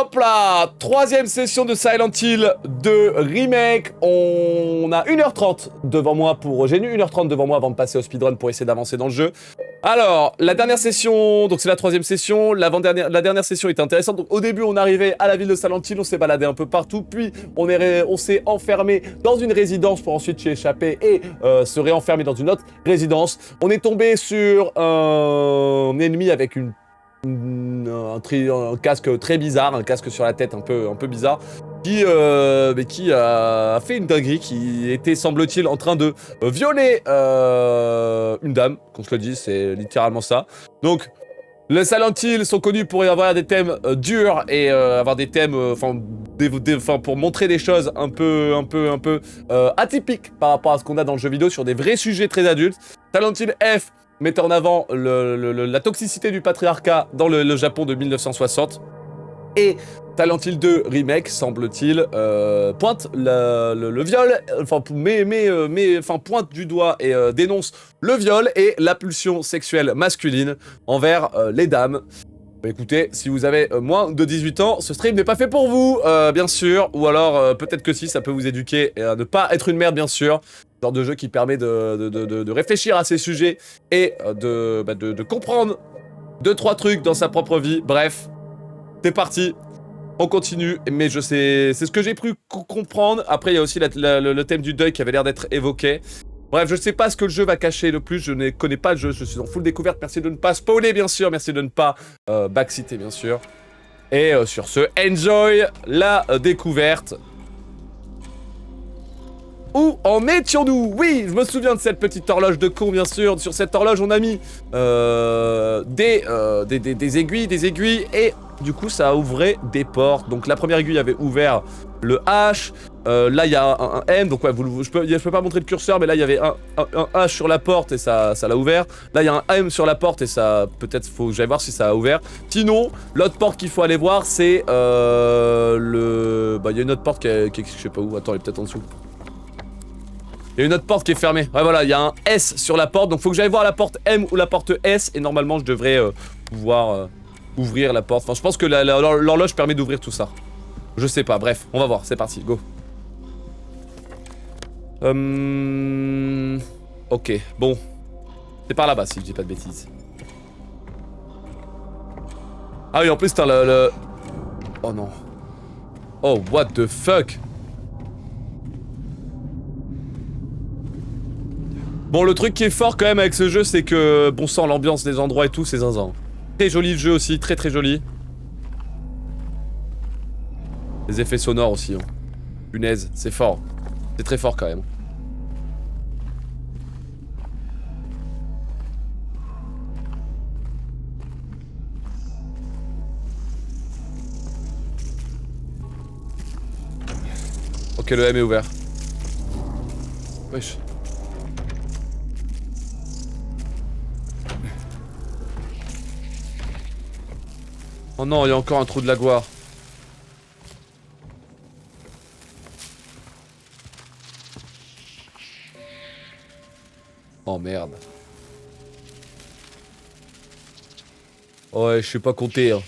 Hop là, troisième session de Silent Hill 2 Remake. On a 1h30 devant moi pour... J'ai mis 1h30 devant moi avant de passer au speedrun pour essayer d'avancer dans le jeu. Alors, la dernière session, donc c'est la troisième session, la dernière session était intéressante. Donc au début, on arrivait à la ville de Silent Hill, on s'est baladé un peu partout, puis on s'est enfermé dans une résidence pour ensuite s'y échapper et se réenfermer dans une autre résidence. On est tombé sur un ennemi avec un casque très bizarre, un casque sur la tête un peu bizarre, qui a fait une dinguerie, qui était, semble-t-il, en train de violer une dame, qu'on se le dise, c'est littéralement ça. Donc, les Silent Hill sont connus pour avoir des thèmes durs et avoir des thèmes, pour montrer des choses un peu atypiques par rapport à ce qu'on a dans le jeu vidéo sur des vrais sujets très adultes. Silent Hill F mettait en avant la toxicité du patriarcat dans le Japon de 1960. Et Silent Hill 2 Remake, semble-t-il, pointe le viol, pointe du doigt et dénonce le viol et la pulsion sexuelle masculine envers les dames. Bah écoutez, si vous avez moins de 18 ans, ce stream n'est pas fait pour vous, bien sûr, ou alors peut-être que si, ça peut vous éduquer à ne pas être une merde, bien sûr. Genre de jeu qui permet de réfléchir à ces sujets et de comprendre 2-3 trucs dans sa propre vie. Bref, c'est parti, on continue, mais c'est ce que j'ai pu comprendre. Après, il y a aussi le thème du deuil qui avait l'air d'être évoqué. Bref, je sais pas ce que le jeu va cacher le plus, je ne connais pas le jeu, je suis en full découverte. Merci de ne pas spoiler, bien sûr, merci de ne pas backseater, bien sûr. Et sur ce, enjoy la découverte. Où en étions-nous? Oui, je me souviens de cette petite horloge de con, bien sûr. Sur cette horloge, on a mis des aiguilles, et du coup, ça a ouvert des portes. Donc la première aiguille avait ouvert le H. Là, il y a un M, donc ouais, je peux pas montrer le curseur, mais là, il y avait un H sur la porte et ça l'a ouvert. Là, il y a un M sur la porte et ça, peut-être, faut que j'aille voir si ça a ouvert. Sinon, l'autre porte qu'il faut aller voir, c'est il y a une autre porte qui est, je sais pas où, attends, elle est peut-être en dessous. Il y a une autre porte qui est fermée. Ouais, voilà, il y a un S sur la porte. Donc, faut que j'aille voir la porte M ou la porte S. Et normalement, je devrais pouvoir ouvrir la porte. Enfin, je pense que l'horloge permet d'ouvrir tout ça. Je sais pas. Bref, on va voir. C'est parti. Go. Ok, bon. C'est par là-bas, si je dis pas de bêtises. Ah oui, en plus, t'as le... Oh non. Oh, what the fuck? Bon, le truc qui est fort quand même avec ce jeu, c'est que, bon sang, l'ambiance des endroits et tout, c'est zinzin. Très joli le jeu aussi, très joli. Les effets sonores aussi, hein. Punaise, c'est fort. C'est très fort quand même. Ok, le M est ouvert. Wesh. Oh non, il y a encore un trou de la gloire. Oh merde. Ouais, je sais pas compter, hein.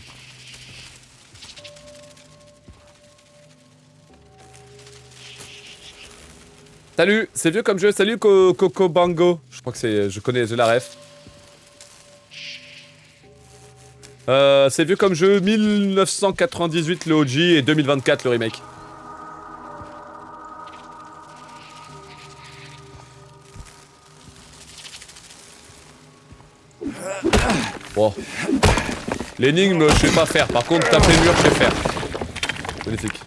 Salut, c'est vieux comme jeu. Salut Coco Bango. Je crois que c'est... Je connais, j'ai la ref. C'est vieux comme jeu, 1998 le OG et 2024 le remake. Bon. L'énigme, je sais pas faire. Par contre, taper le mur, je sais faire. Magnifique.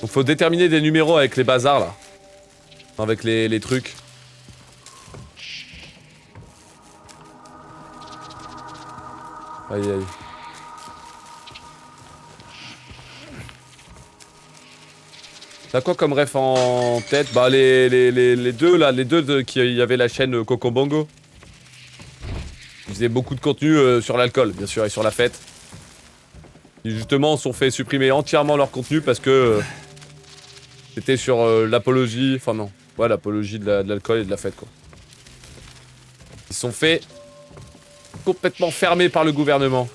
Donc faut déterminer des numéros avec les bazars là. Avec les trucs. Aïe aïe. T'as quoi comme ref en tête? Bah les deux là, qui y avait la chaîne Coco Bongo. Ils faisaient beaucoup de contenu sur l'alcool bien sûr et sur la fête. Ils justement se sont fait supprimer entièrement leur contenu parce que C'était sur l'apologie, enfin non, ouais, l'apologie de l'alcool et de la fête, quoi. Ils se sont fait complètement fermés par le gouvernement.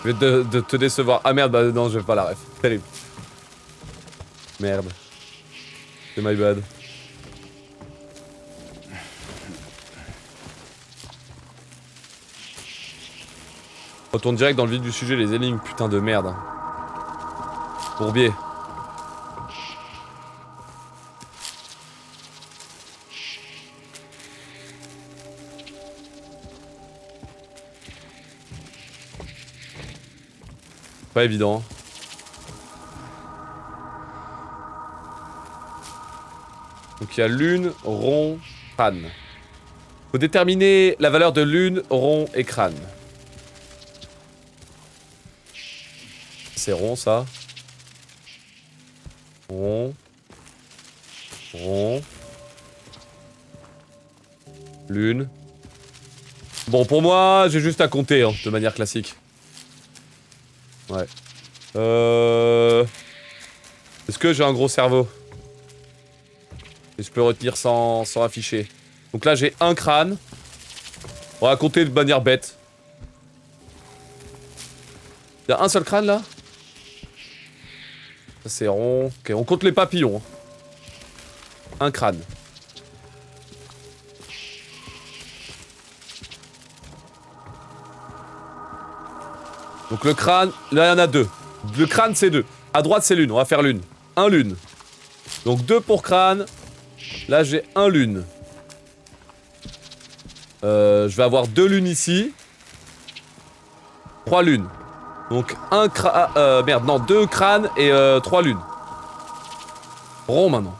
Je vais de te décevoir. Ah merde, bah non, je vais pas la ref. Terrible. Merde. C'est my bad. Retourne direct dans le vif du sujet, les énigmes, putain de merde. Bourbier. Pas évident. Donc il y a lune, rond, crâne. Faut déterminer la valeur de lune, rond et crâne. C'est rond ça. Rond. Rond. Lune. Bon, pour moi, j'ai juste à compter, hein, de manière classique. Ouais. Est-ce que j'ai un gros cerveau? Et je peux retenir sans afficher. Donc là, j'ai un crâne. On va compter de manière bête. Il y a un seul crâne, là? Ça, c'est rond. Ok, on compte les papillons. Un crâne. Donc le crâne, là il y en a deux. Le crâne c'est deux. À droite c'est lune, on va faire lune. Un lune. Donc 2 pour crâne. Là j'ai un lune. Je vais avoir 2 lunes ici. 3 lunes. Donc un crâne... merde, non, 2 crânes et 3 lunes. Rond maintenant.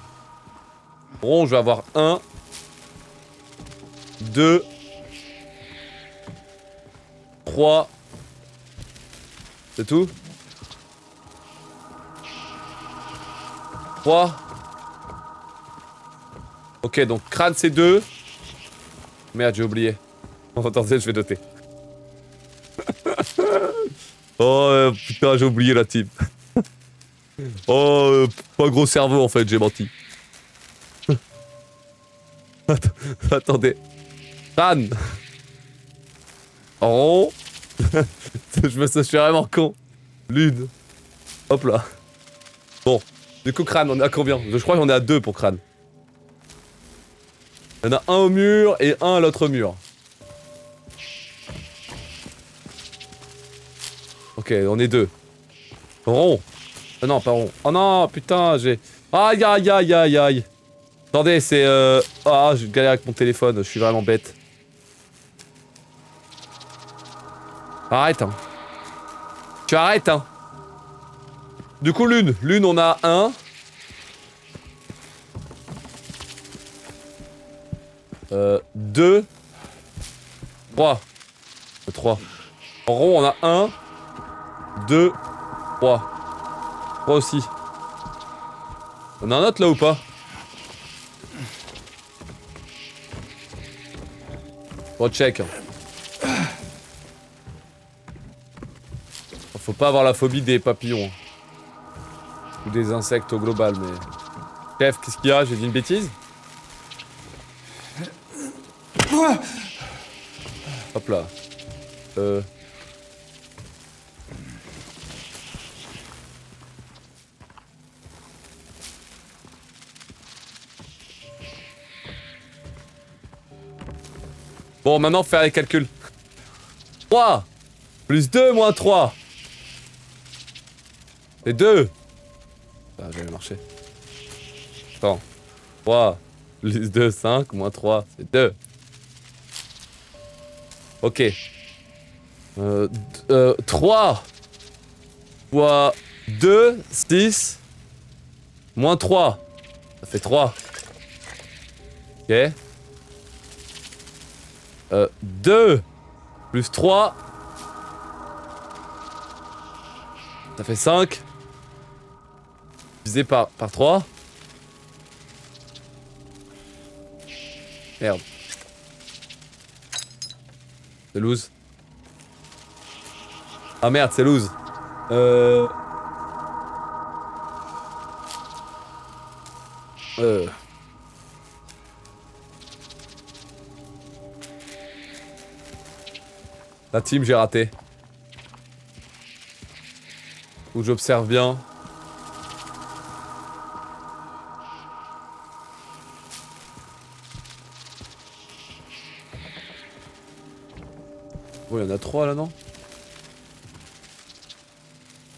Rond, je vais avoir 1. 2. 3. C'est tout? 3. Ok, donc crâne c'est 2. Merde, j'ai oublié. Oh, attendez, je vais noter. Oh putain, j'ai oublié la team. Oh, pas gros cerveau en fait, j'ai menti. Attendez. Crâne. Rond. Je suis vraiment con. Lune. Hop là. Bon. Du coup, crâne, on est à combien? Je crois qu'on est à 2 pour crâne. Il y en a un au mur et un à l'autre mur. Ok, on est 2. Rond. Non, pas rond. Oh non, putain, j'ai... Aïe, aïe, aïe, aïe, aïe. Attendez, c'est... Ah, je galère avec mon téléphone, je suis vraiment bête. Arrête, hein. Tu arrêtes, hein. Du coup, lune. Lune, on a 1. Deux. 3. 3. En rond, on a 1. 2. 3. 3 aussi. On a un autre là ou pas? Recheck. Faut pas avoir la phobie des papillons. Ou des insectes au global, mais... Chef, qu'est-ce qu'il y a? J'ai dit une bêtise? Hop là. Bon, maintenant, faire les calculs. 3 plus 2 moins 3. C'est 2. Ça a jamais marché. Attends. 3 plus 2, 5, moins 3, c'est 2. Ok. 3 fois 2, 6, moins 3. Ça fait 3. Ok. 2 plus 3. Ça fait 5. Divisé par 3. Merde. C'est lose. Ah merde, c'est lose. La team, j'ai raté. Où j'observe bien. Oh, il y en a 3 là, non?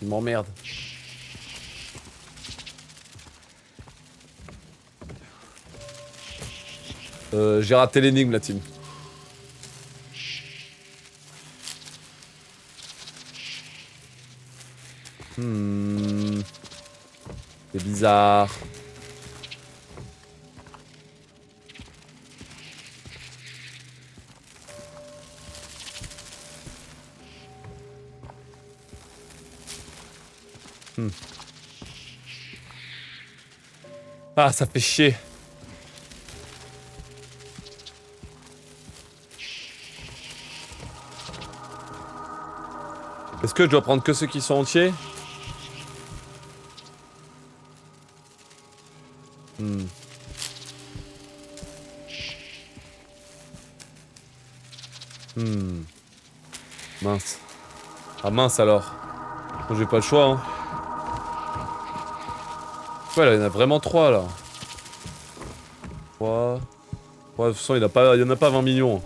Il m'emmerde. J'ai raté l'énigme, la team. C'est bizarre. Ah, ça fait chier. Est-ce que je dois prendre que ceux qui sont entiers? Mince. Ah mince alors. Bon, j'ai pas le choix, hein. Ouais, là, il y en a vraiment 3 là. 3. Ouais, de toute façon, il y en a pas 20 millions.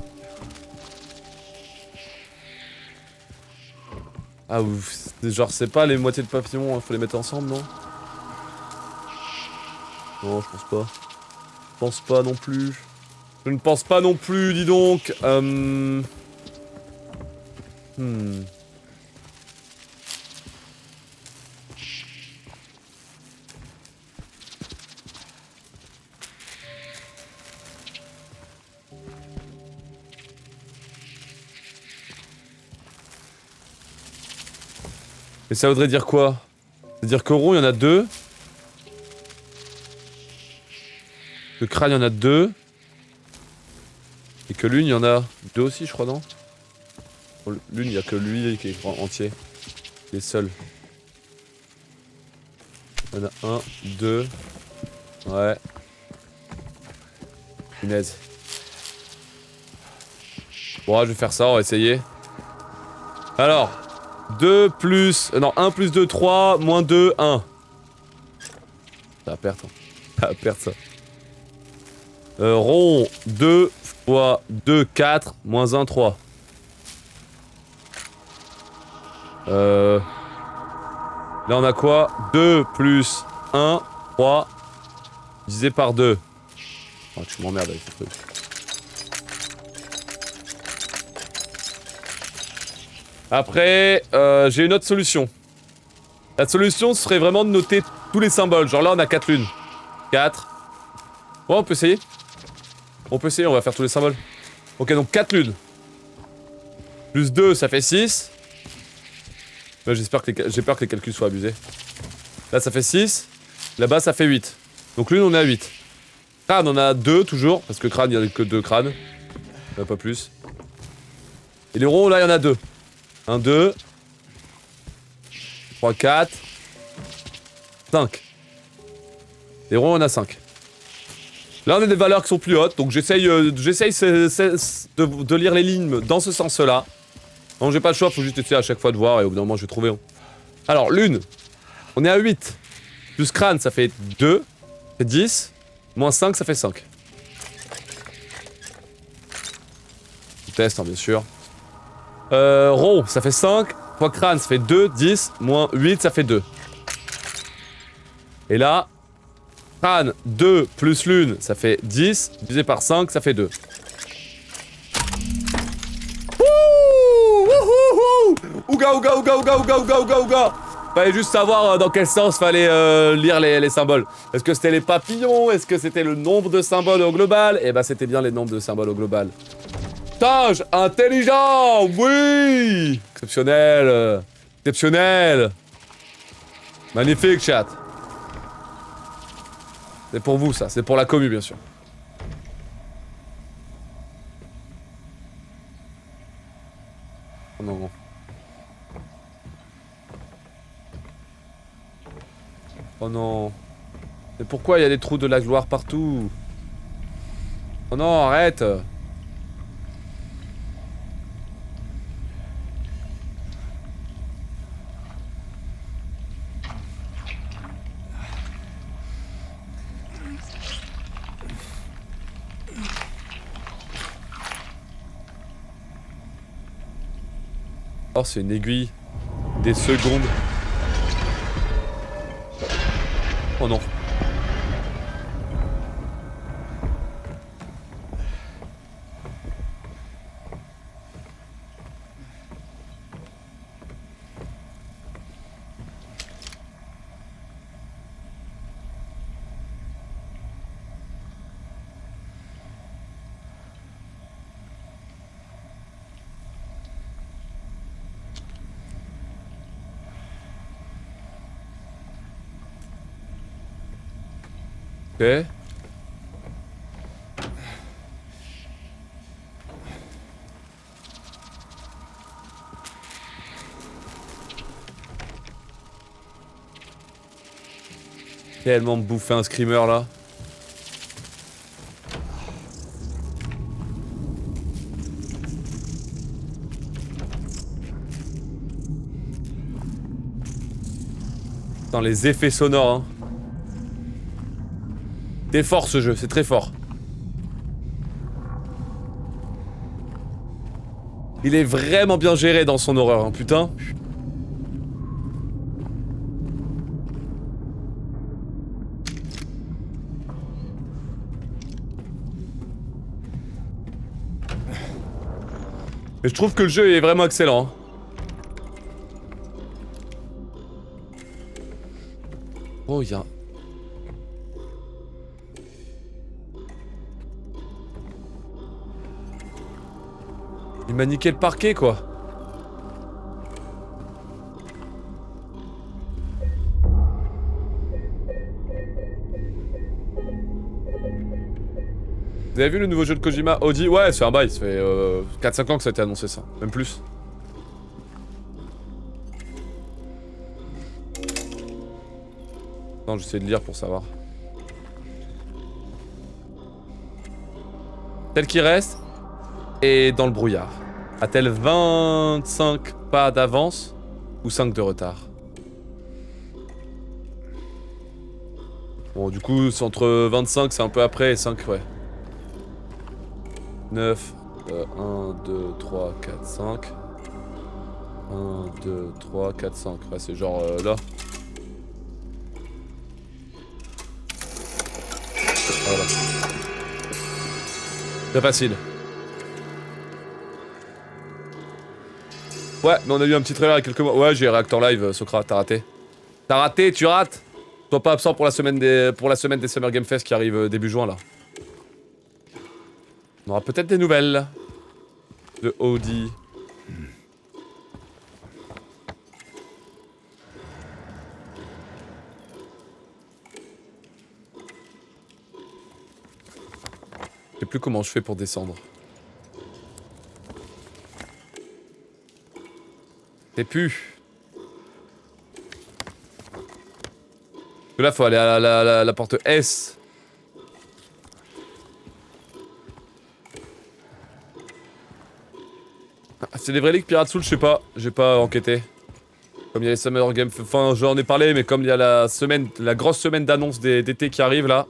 Ah, ouf. Genre, c'est pas les moitiés de papillons, hein, faut les mettre ensemble, non? Non, je pense pas. Je pense pas non plus. Je ne pense pas non plus, dis donc. Mais ça voudrait dire quoi? C'est-à-dire que rond, il y en a 2. Que crâne, il y en a 2. Et que lune, il y en a 2 aussi, je crois, non? Bon, lune, il y a que lui qui est entier. Il est seul. Il y en a 1, 2. Ouais. Punaise. Bon, je vais faire ça, on va essayer. Alors. 2 plus... non, 1 plus 2, 3, moins 2, 1. Ça va perdre, hein. Ça va perdre, ça. Rond, 2 fois 2, 4, moins 1, 3. Là, on a quoi? 2 plus 1, 3, divisé par 2. Oh, tu m'emmerdes avec ce truc. Après, j'ai une autre solution. La solution serait vraiment de noter tous les symboles. Genre là, on a 4 lunes. 4. Ouais, on peut essayer. On peut essayer, on va faire tous les symboles. Ok, donc 4 lunes. Plus 2, ça fait 6. J'espère que j'ai peur que les calculs soient abusés. Là, ça fait 6. Là-bas, ça fait 8. Donc lune, on est à 8. Crâne, on a 2 toujours. Parce que crâne, il n'y a que 2 crânes. Il n'y en a pas plus. Et les ronds, là, il y en a 2. 1, 2, 3, 4, 5. Les ronds, on a 5. Là, on a des valeurs qui sont plus hautes, donc j'essaye de lire les lignes dans ce sens-là. Non, j'ai pas le choix, faut juste essayer à chaque fois de voir, et au bout d'un moment, je vais trouver. Alors, lune, on est à 8. Plus crâne, ça fait 2, ça fait 10. Moins 5, ça fait 5. Je teste, hein, bien sûr. Rond, ça fait 5. Fois crâne, ça fait 2, 10. Moins 8, ça fait 2. Et là, crâne, 2 plus lune, ça fait 10. Divisé par 5, ça fait 2. Ouga, ouga, ouga, ouga, ouga, ouga, ouga, ouga. Fallait juste savoir dans quel sens fallait lire les symboles. Est-ce que c'était les papillons? Est-ce que c'était le nombre de symboles au global? Eh ben, c'était bien les nombres de symboles au global. Singe intelligent, oui. Exceptionnel. Exceptionnel. Magnifique, chat. C'est pour vous, ça. C'est pour la commu, bien sûr. Oh non. Oh non. Mais pourquoi il y a des trous de la gloire partout? Oh non, arrête. Oh, c'est une aiguille. Des secondes. Oh non. Ok. Tellement bouffé un screamer là. Dans les effets sonores, hein. C'est fort ce jeu, c'est très fort. Il est vraiment bien géré dans son horreur, hein, putain. Mais je trouve que le jeu est vraiment excellent. Hein. Oh, y'a... Il m'a niqué le parquet, quoi. Vous avez vu le nouveau jeu de Kojima, Audi? Ouais, c'est un bail, ça fait 4-5 ans que ça a été annoncé, ça. Même plus. Non, j'essaie de lire pour savoir. Tel qui reste est dans le brouillard. A-t-elle 25 pas d'avance ou 5 de retard? Bon, du coup, c'est entre 25, c'est un peu après, et 5, ouais. 9, 1, 2, 3, 4, 5. 1, 2, 3, 4, 5. Ouais, c'est genre là. Voilà. C'est facile. Ouais, mais on a eu un petit trailer il y a quelques mois. Ouais, j'ai Reactor Live, Socrate, t'as raté. T'as raté, tu rates. Sois pas absent pour la semaine des Summer Game Fest qui arrive début juin, là. On aura peut-être des nouvelles de Audi. Je sais plus comment je fais pour descendre. Je sais plus. Là, faut aller à la porte S. C'est des vrais leaks Pirate Soul, je sais pas. J'ai pas enquêté. Comme il y a les Summer Game... Enfin, j'en ai parlé, mais comme il y a la grosse semaine d'annonce d'été qui arrive, là.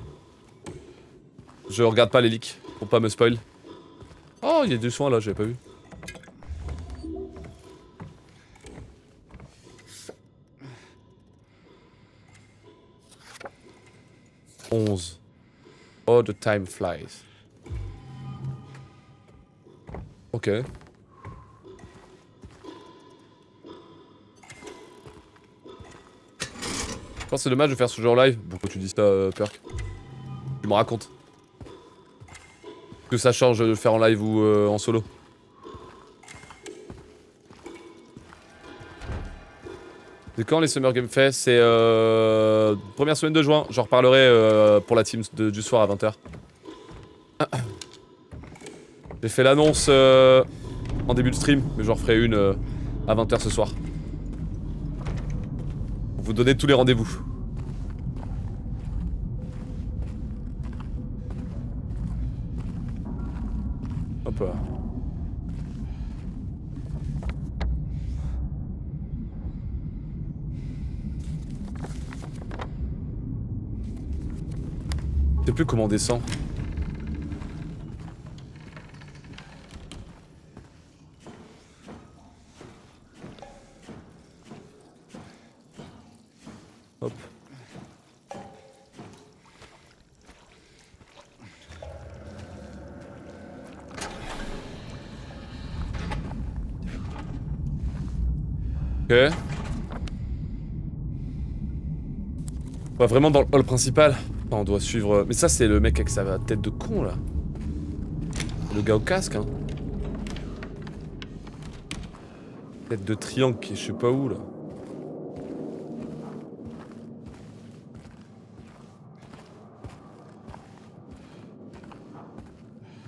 Je regarde pas les leaks, pour pas me spoil. Oh, il y a du soin, là, j'avais pas vu. « 11. Oh, the time flies. » Ok. Je pense que c'est dommage de faire ce genre live. Pourquoi tu dis ça, Perk? Tu me racontes. Que ça change de le faire en live ou en solo. C'est quand les Summer Game Fest? C'est première semaine de juin. J'en reparlerai pour la team du soir à 20h. J'ai fait l'annonce en début de stream, mais j'en referai une à 20h ce soir. Pour vous donner tous les rendez-vous. Hop là. Je sais plus comment on descend. Hop. Ok. On va vraiment dans le hall principal. On doit suivre... Mais ça, c'est le mec avec sa tête de con, là. Le gars au casque, hein. Tête de triangle qui est je sais pas où, là.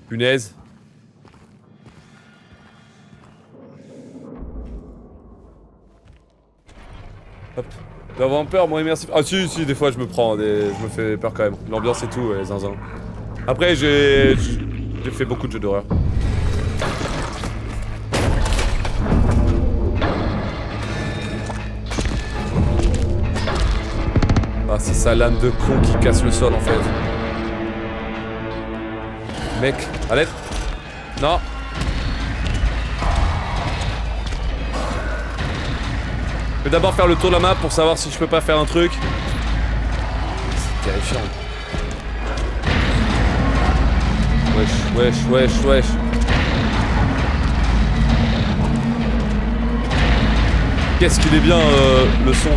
Punaise. Hop. D'avoir peur, moi immersif. Ah si, des fois je me prends, je me fais peur quand même. L'ambiance et tout, zinzin. Après j'ai fait beaucoup de jeux d'horreur. Ah c'est sa lame de con qui casse le sol en fait. Mec, à l'aide. Non. Je vais d'abord faire le tour de la map pour savoir si je peux pas faire un truc. C'est terrifiant. Wesh. Qu'est-ce qu'il est bien le son.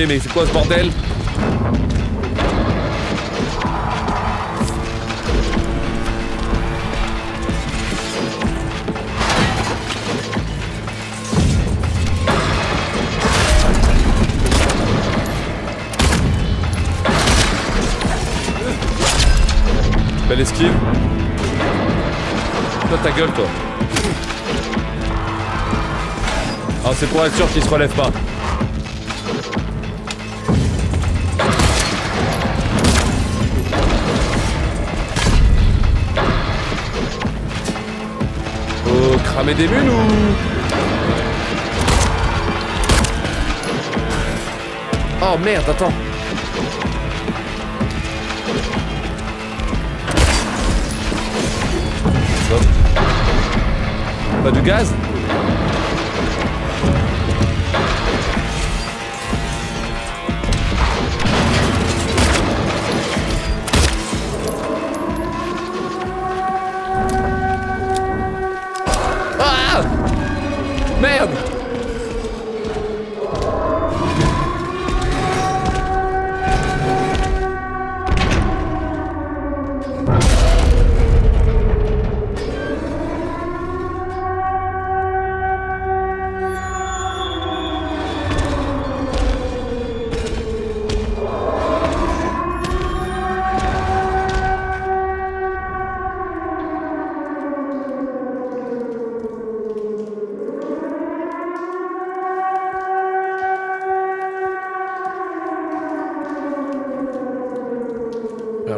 Mais c'est quoi ce bordel? Belle esquive. Toi ta gueule toi. Ah c'est pour être sûr qu'il se relève pas. Cramer des mules ou... Oh merde, attends. Stop. Pas de gaz? Merde!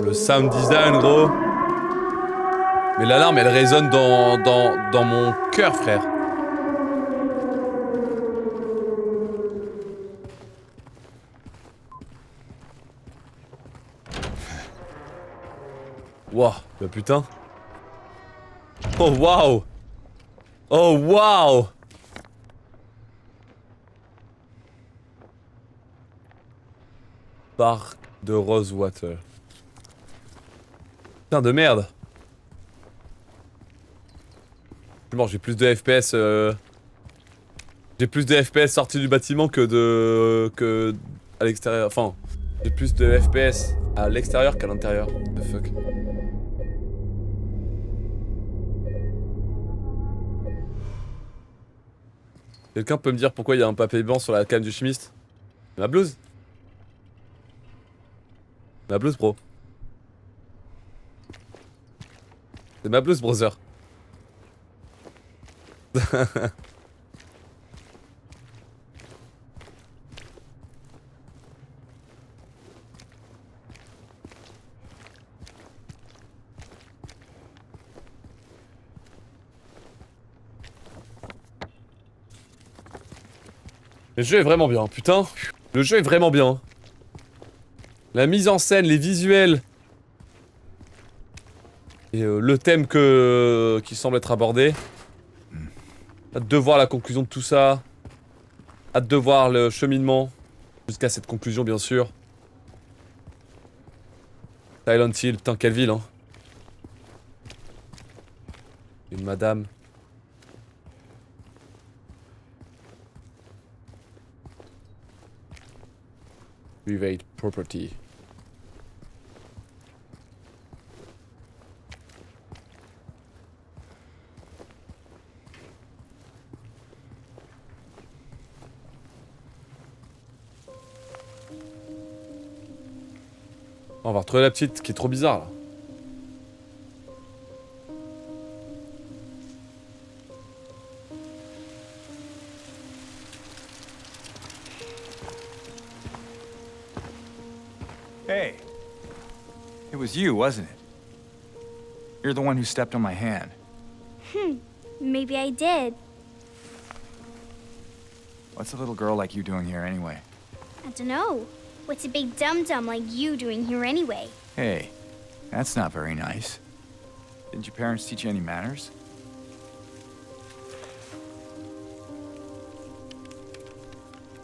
Le sound design, gros. Mais l'alarme, elle résonne dans mon cœur, frère. Waouh, bah putain. Oh waouh. Oh waouh. Parc de Rosewater. Putain de merde. Je suis mort, j'ai plus de FPS. J'ai plus de FPS sortis du bâtiment que à l'extérieur. Enfin, j'ai plus de FPS à l'extérieur qu'à l'intérieur. The fuck. Quelqu'un peut me dire pourquoi il y a un papier blanc sur la canne du chimiste? Ma blouse. Ma blouse, bro. C'est ma blouse, brother. Le jeu est vraiment bien, putain. Le jeu est vraiment bien. La mise en scène, les visuels. Et le thème qui semble être abordé. Hâte de voir la conclusion de tout ça. Hâte de voir le cheminement. Jusqu'à cette conclusion, bien sûr. Silent Hill, putain, quelle ville, hein. Une madame. Private property. On va retrouver la petite qui est trop bizarre là. Hey, it was you, wasn't it? You're the one who stepped on my hand. Maybe I did. What's a little girl like you doing here anyway? I dunno. What's a big dum-dum like you doing here anyway? Hey, that's not very nice. Didn't your parents teach you any manners?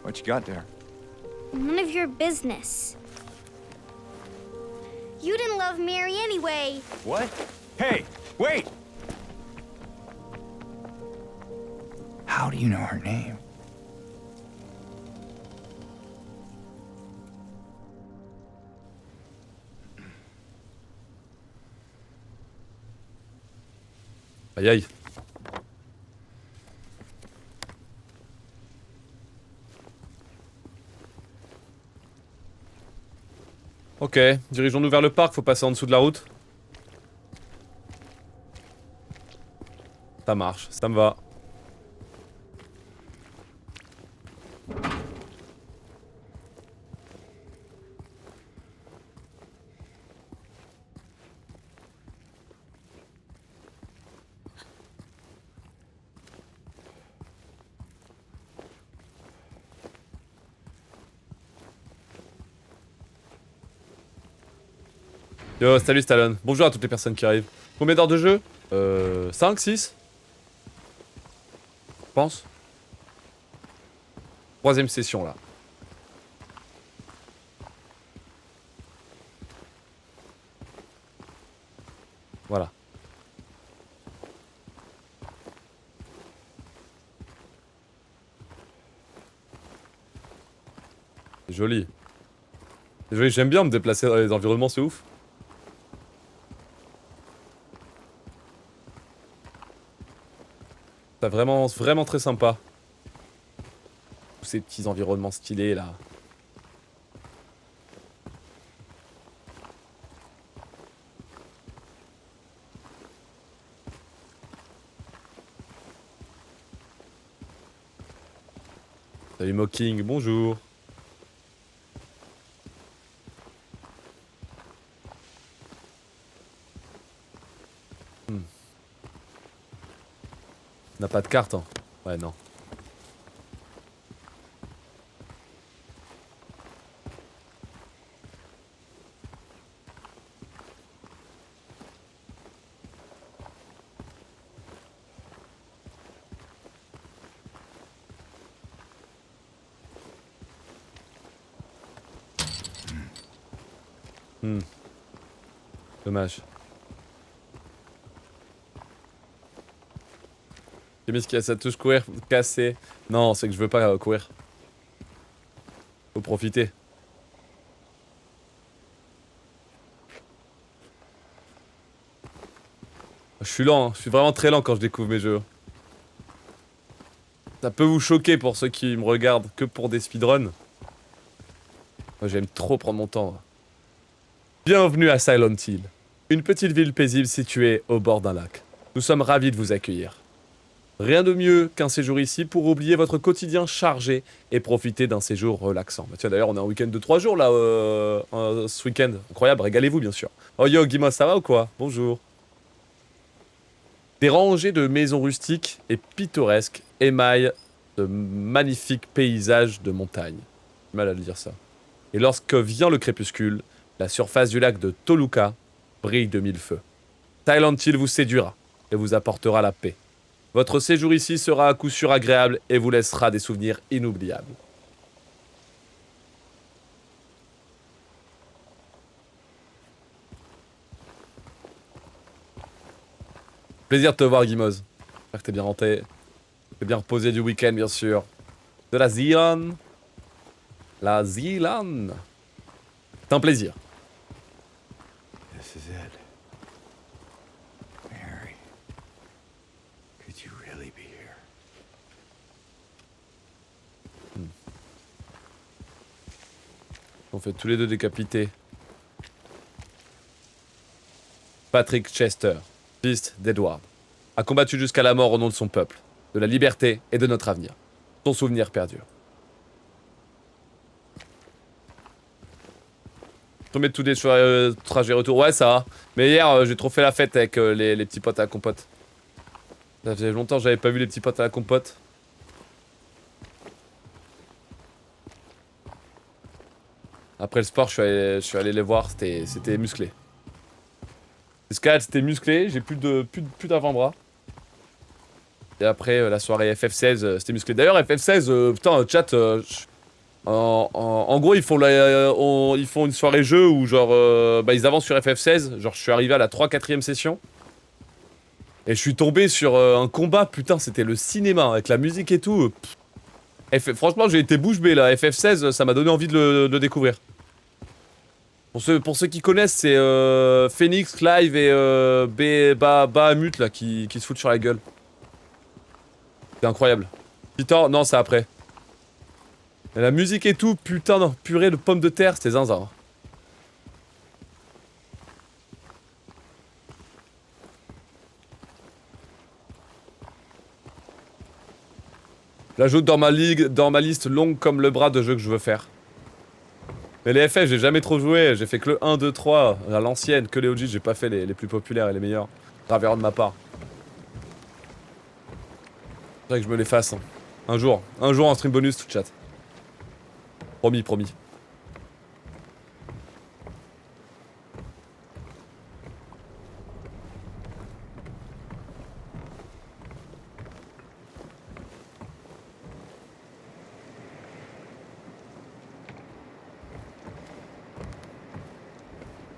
What you got there? None of your business. You didn't love Mary anyway. What? Hey, wait! How do you know her name? Aïe aïe. Ok, dirigeons-nous vers le parc, faut passer en dessous de la route. Ça marche, ça me va. Yo, salut Stallone. Bonjour à toutes les personnes qui arrivent. Combien d'heures de jeu 5, 6 Je pense. Troisième session là. Voilà. C'est joli. C'est joli, j'aime bien me déplacer dans les environnements, c'est ouf. C'est vraiment, vraiment très sympa. Tous ces petits environnements stylés là. Salut Mocking, bonjour. On n'a pas de carte, hein. Ouais, non. Dommage. J'ai mis ce qu'il y a sa touche courir, casser. Non, c'est que je veux pas courir. Faut profiter. Je suis lent, hein. Je suis vraiment très lent quand je découvre mes jeux. Ça peut vous choquer pour ceux qui me regardent que pour des speedruns. Moi j'aime trop prendre mon temps. Bienvenue à Silent Hill, une petite ville paisible située au bord d'un lac. Nous sommes ravis de vous accueillir. Rien de mieux qu'un séjour ici pour oublier votre quotidien chargé et profiter d'un séjour relaxant. Bah tiens d'ailleurs on est en week-end de 3 jours là ce week-end. Incroyable, régalez-vous bien sûr. Oh yo Guimau, ça va ou quoi? Bonjour. Des rangées de maisons rustiques et pittoresques émaillent de magnifiques paysages de montagne. J'ai mal à le dire ça. Et lorsque vient le crépuscule, la surface du lac de Toluca brille de mille feux. Silent Hill vous séduira et vous apportera la paix. Votre séjour ici sera à coup sûr agréable et vous laissera des souvenirs inoubliables. Plaisir de te voir, Guimauve. J'espère que t'es bien rentré. T'es bien reposé du week-end, bien sûr. De la Zealand. La Zealand. C'est un plaisir. This is it. Mary, could you really be here? On fait tous les deux décapités. Patrick Chester, fils d'Edward, a combattu jusqu'à la mort au nom de son peuple, de la liberté et de notre avenir. Son souvenir perdure. Tombé de tous des trajets retour. Ouais, ça va. Mais hier, j'ai trop fait la fête avec les petits potes à la compote. Ça faisait longtemps que j'avais pas vu les petits potes à la compote. Après le sport, je suis allé les voir, c'était musclé. L'escalade, c'était musclé, j'ai plus d'avant-bras. Et après, la soirée FF16, c'était musclé. D'ailleurs, FF16, putain, chat, en gros, ils font une soirée jeu où, genre, ils avancent sur FF16. Genre, je suis arrivé à la 3-4ème session. Et je suis tombé sur un combat, putain, c'était le cinéma, avec la musique et tout. Franchement, j'ai été bouche bée, là. FF16, ça m'a donné envie de le découvrir. Pour ceux qui connaissent, c'est Phoenix, Clive et Bahamut là qui se foutent sur la gueule. C'est incroyable. Peter, non, c'est après. Et la musique et tout, putain, non, purée de pommes de terre, c'était zinzin. J'ajoute dans ma liste longue comme le bras de jeux que je veux faire. Mais les FF, j'ai jamais trop joué, j'ai fait que le 1, 2, 3, à l'ancienne, que les OG, j'ai pas fait les plus populaires et les meilleurs. Graveur de ma part. Faudrait que je me les fasse. Hein. Un jour en stream bonus tout chat. Promis, promis.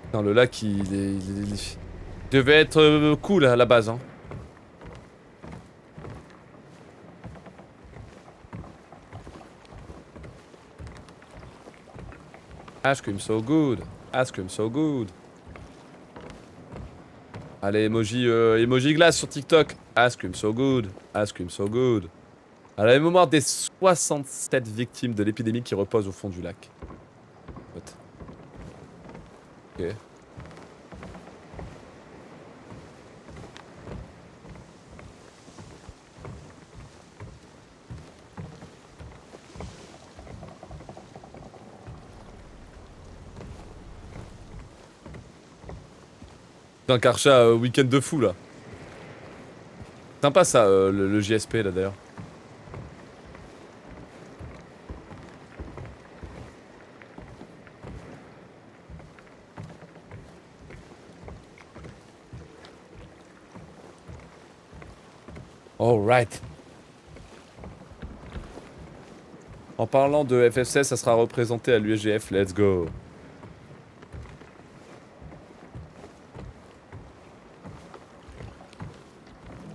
Putain, le lac, il devait être cool à la base. Hein. Ice cream so good. Ice cream so good. Allez, emoji glace sur TikTok. Ice cream so good. Ice cream so good. À la mémoire des 67 victimes de l'épidémie qui reposent au fond du lac. Ok. Putain, Karcha, week-end de fou là. Sympa ça, le JSP là d'ailleurs. Alright. En parlant de FF16, ça sera représenté à l'USGF, let's go.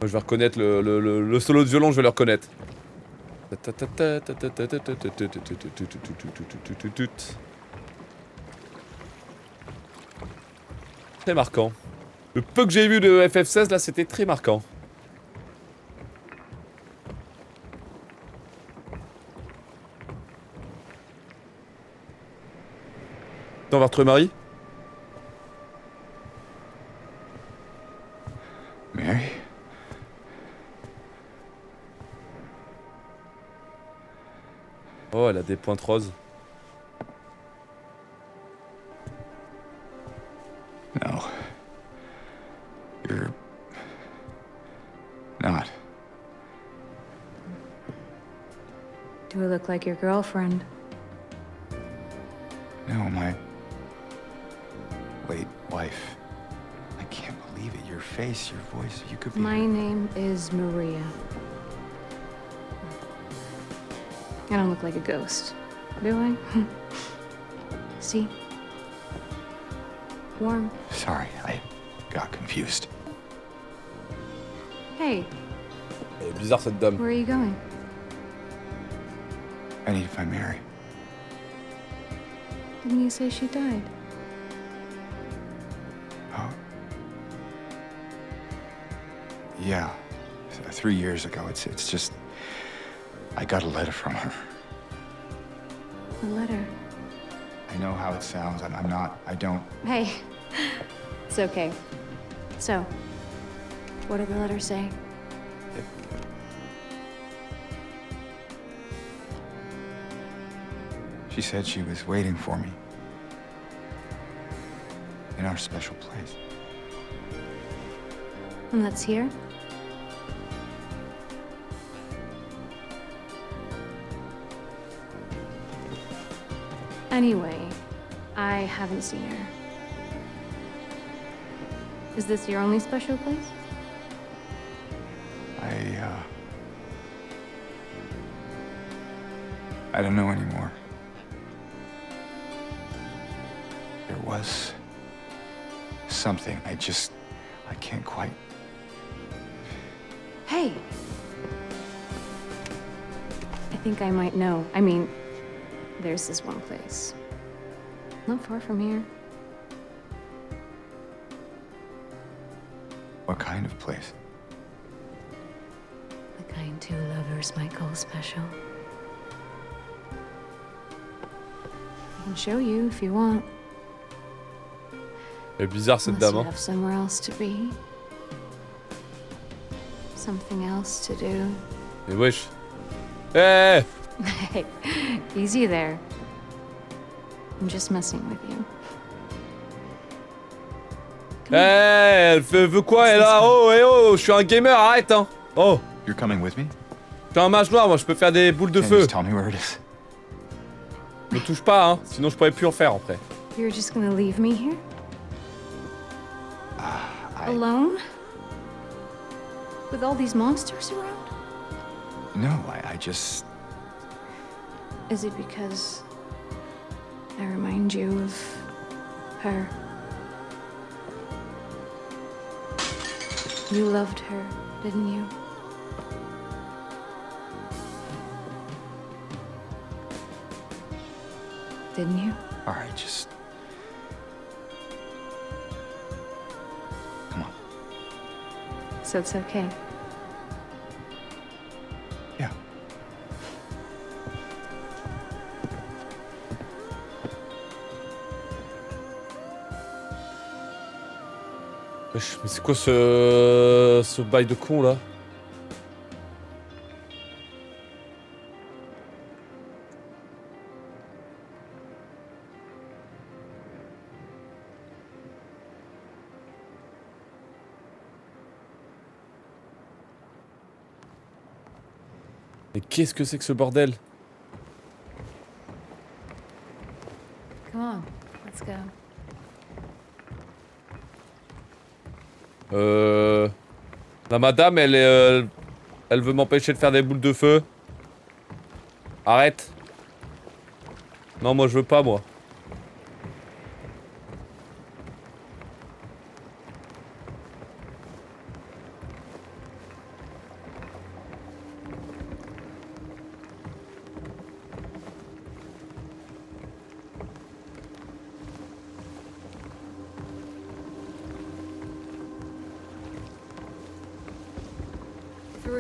Moi, je vais reconnaître le solo de violon, je vais le reconnaître. Très marquant. Le peu que j'ai vu de FF16 là, c'était très marquant. On va retrouver Marie. Mary? Oh, elle a des pointes roses. No. You're not. Do I look like your girlfriend? No, my late wife. I can't believe it. Your face, your voice, you could be. My name is Maria. I don't look like a ghost, do I? See? Warm. Sorry, I got confused. Hey, Elle est bizarre cette dame. where are you going? I need to find Mary. Didn't you say she died? Oh. Yeah. 3 years ago. It's just I got a letter from her. A letter. I know how it sounds. I don't. Hey, it's okay. So, what did the letter say? She said she was waiting for me. In our special place. And that's here? Anyway, I haven't seen her. Is this your only special place? I don't know anymore. There was something I can't quite. Hey! I think I might know. I mean, there's this one place. Not far from here. What kind of place? The kind two lovers might call special. I can show you if you want. Elle est bizarre cette Unless dame. you Hein. have somewhere else to be. Something else to do. Mais wesh. Eh Hey, easy there. I'm just messing with you. Elle veut quoi elle là? Oh, eh oh, je suis un gamer, arrête hein. Oh, You're coming with me? je suis un mage noir, moi je peux faire des boules de Can you feu. just tell me where it is? Me touche pas hein, sinon je pourrais plus en faire après. You're just gonna leave me here? Alone? With all these monsters around? No, I just. Is it because I remind you of her? You loved her, didn't you? Didn't you? Alright, just. Come on. So it's okay. Yeah. Wesh, mais c'est quoi ce bail de con là? Mais qu'est-ce que c'est que ce bordel? Come on, let's go. La madame, elle veut m'empêcher de faire des boules de feu. Arrête. Non, moi je veux pas, moi.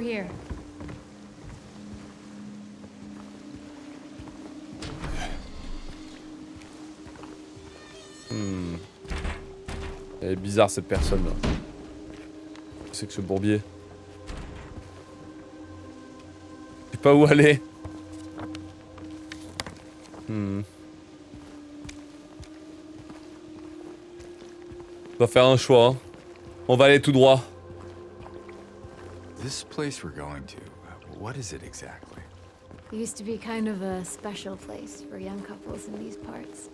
Over here. Elle est bizarre cette personne là. C'est que ce bourbier. Je sais pas où aller. On doit faire un choix. Hein. On va aller tout droit. This place we're going to, what is it exactly? It used to be kind of a special place for young couples in these parts.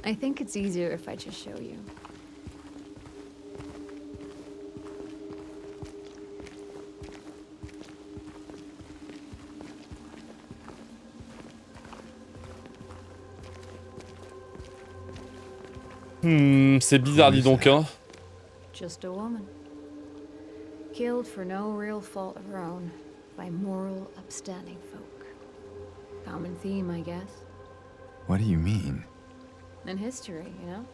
I think it's easier if I just show you. C'est bizarre, dis donc, hein. Just a woman. Killed for no real fault of her own by moral, upstanding folk. Common theme, I guess. What do you mean? In history, you know?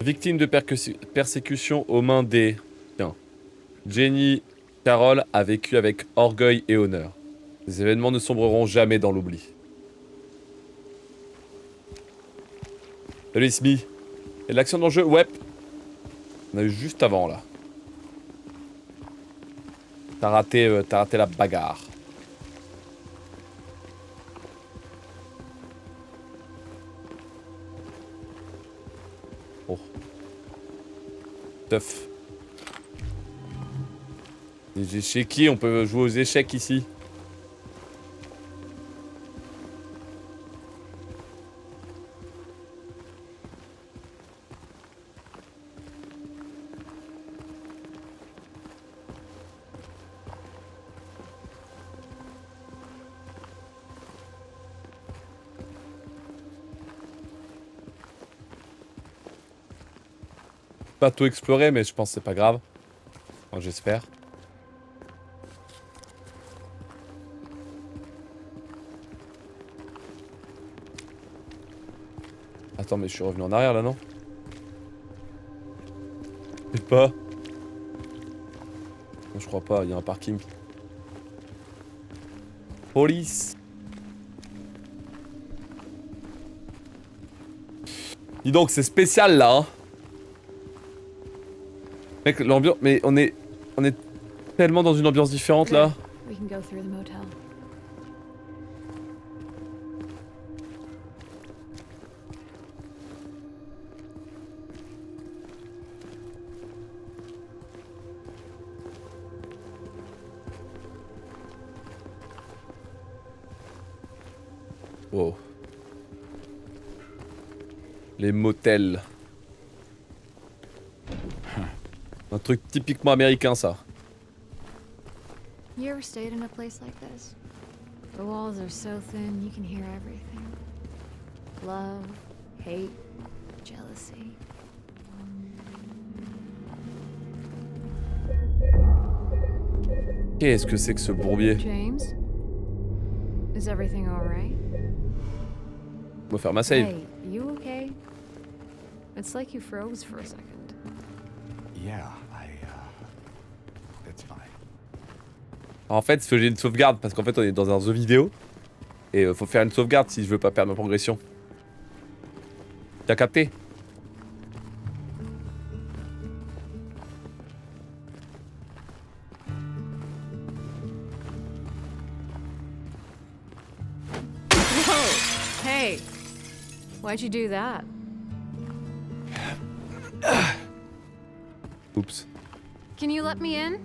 Victime de persécution aux mains des... Tiens. Jenny Carroll a vécu avec orgueil et honneur. Les événements ne sombreront jamais dans l'oubli. Salut Smi. Et l'action dans le jeu, ouais. On a eu juste avant là. T'as raté la bagarre. Oh. Teuf. Chez qui on peut jouer aux échecs ici? Pas tout explorer, mais je pense que c'est pas grave. Enfin, j'espère. Attends, mais je suis revenu en arrière là, non? Je sais pas. Non, je crois pas, il y a un parking. Police. Dis donc, c'est spécial là, hein. Mec, l'ambiance... Mais on est tellement dans une ambiance différente là. We can go through the motel. Wow. Les motels. Un truc typiquement américain, ça. You ever stayed in a place like this? The walls are so thin you can hear everything. Love, hate, jealousy. Qu'est-ce que c'est que ce bourbier? James? Is everything alright? On va faire ma save. Hey, you okay? It's like you froze for a second. Yeah, that's fine. En fait, il faut que j'ai une sauvegarde parce qu'en fait, on est dans un jeu vidéo. Et faut faire une sauvegarde si je veux pas perdre ma progression. T'as capté? Whoa! Hey! Why'd you do that? Oups. Can you let me in?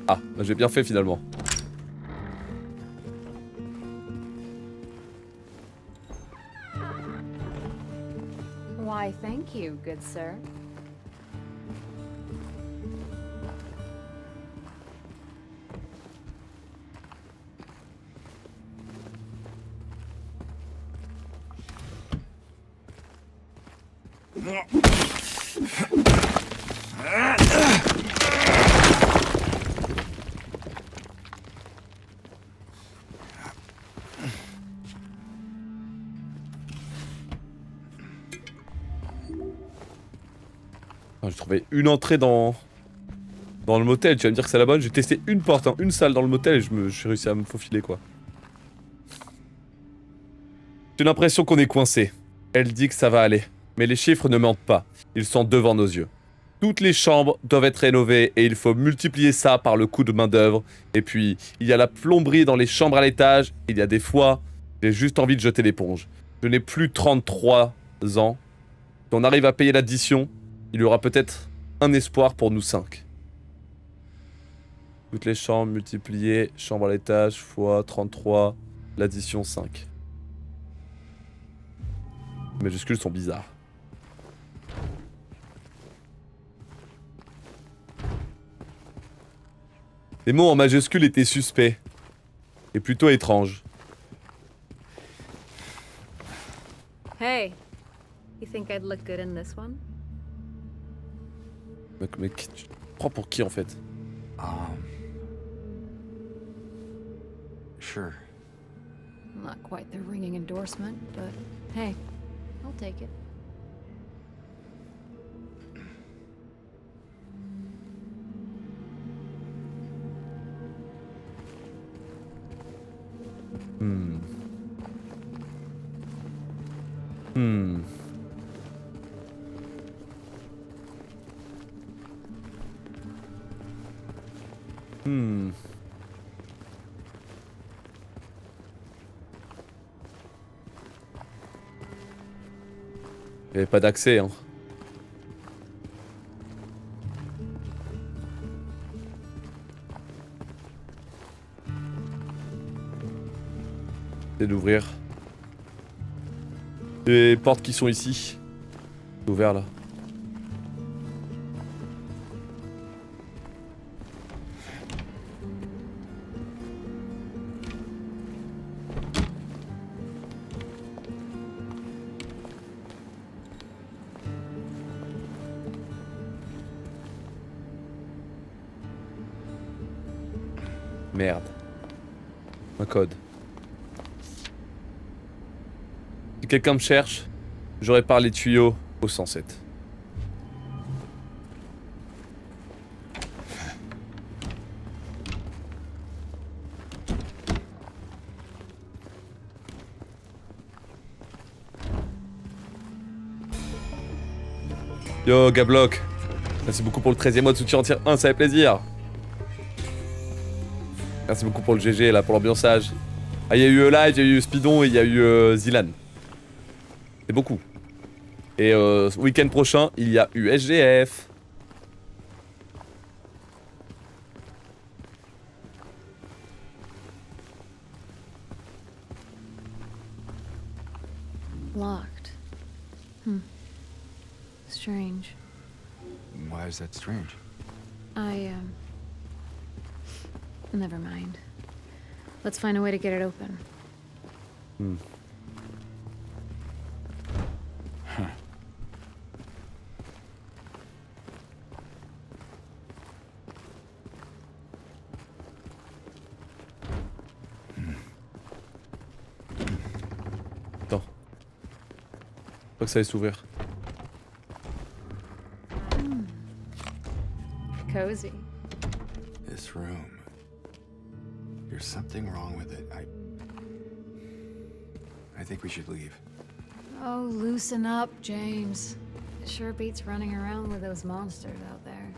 Ah, bah, j'ai bien fait finalement. Why, thank you, good sir. Ah, j'ai trouvé une entrée dans Dans le motel, tu vas me dire que c'est la bonne. J'ai testé une porte, hein, une salle dans le motel et je suis réussi à me faufiler quoi. J'ai l'impression qu'on est coincé. Elle dit que ça va aller. Mais les chiffres ne mentent pas. Ils sont devant nos yeux. Toutes les chambres doivent être rénovées et il faut multiplier ça par le coût de main d'œuvre. Et puis, il y a la plomberie dans les chambres à l'étage. Il y a des fois, j'ai juste envie de jeter l'éponge. Je n'ai plus 33 ans. Si on arrive à payer l'addition, il y aura peut-être un espoir pour nous 5. Toutes les chambres multipliées, chambre à l'étage, fois 33, l'addition 5. Les majuscules sont bizarres. Les mots en majuscules étaient suspects. Et plutôt étranges. Hey, you think I'd look good in this one? Mais tu te prends pour qui en fait? Sure. Not quite the ringing endorsement, but hey, I'll take it. Hmm. Hmm. Hmm. Il n'y avait pas d'accès, hein. C'est d'ouvrir. Les portes qui sont ici. C'est ouvert là. Merde. Un code. Si quelqu'un me cherche, j'aurais par les tuyaux au 107. Yo, Gablock. Merci beaucoup pour le 13e mois de soutien en tier 1, ça fait plaisir. Merci beaucoup pour le GG, là, pour l'ambiançage. Ah, il y a eu Live, il y a eu Speedon et il y a eu Zilan. C'est beaucoup. Et week-end prochain, il y a eu SGF. Locked. Strange. Why is that strange? Never mind. Let's find a way to get it open. Attends. Faut que ça aille s'ouvrir. Cozy. This room. There's something wrong with it. I think we should leave. Oh, loosen up, James. It sure beats running around with those monsters out there.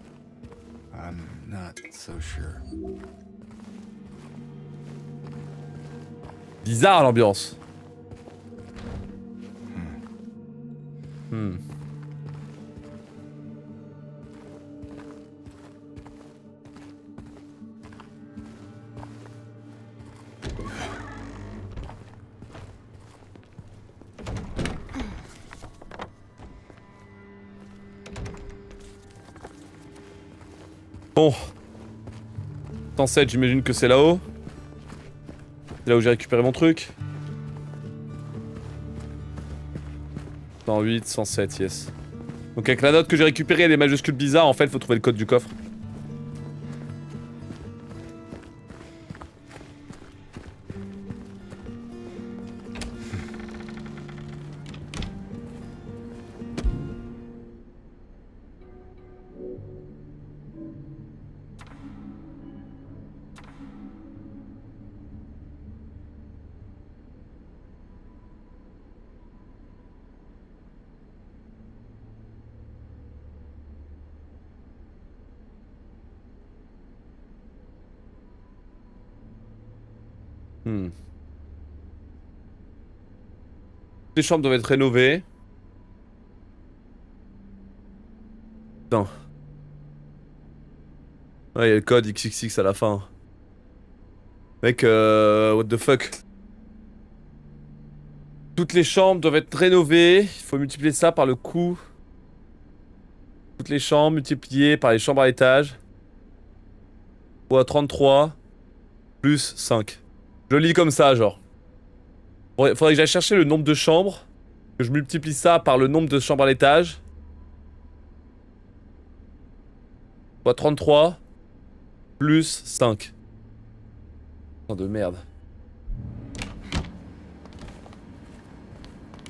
I'm not so sure. Bizarre l'ambiance. Bon. 107, j'imagine que c'est là-haut. C'est là où j'ai récupéré mon truc. 108, 107, yes. Donc avec la note que j'ai récupérée et les majuscules bizarres, en fait, il faut trouver le code du coffre. Hmm. Les chambres doivent être rénovées. Non. Ouais, il y a le code XXX à la fin. Mec, what the fuck. Toutes les chambres doivent être rénovées. Il faut multiplier ça par le coût. Toutes les chambres multipliées par les chambres à étage. Fois 33. Plus 5. Je le lis comme ça, genre. Faudrait que j'aille chercher le nombre de chambres. Que je multiplie ça par le nombre de chambres à l'étage. Fois 33. Plus 5. Putain de merde.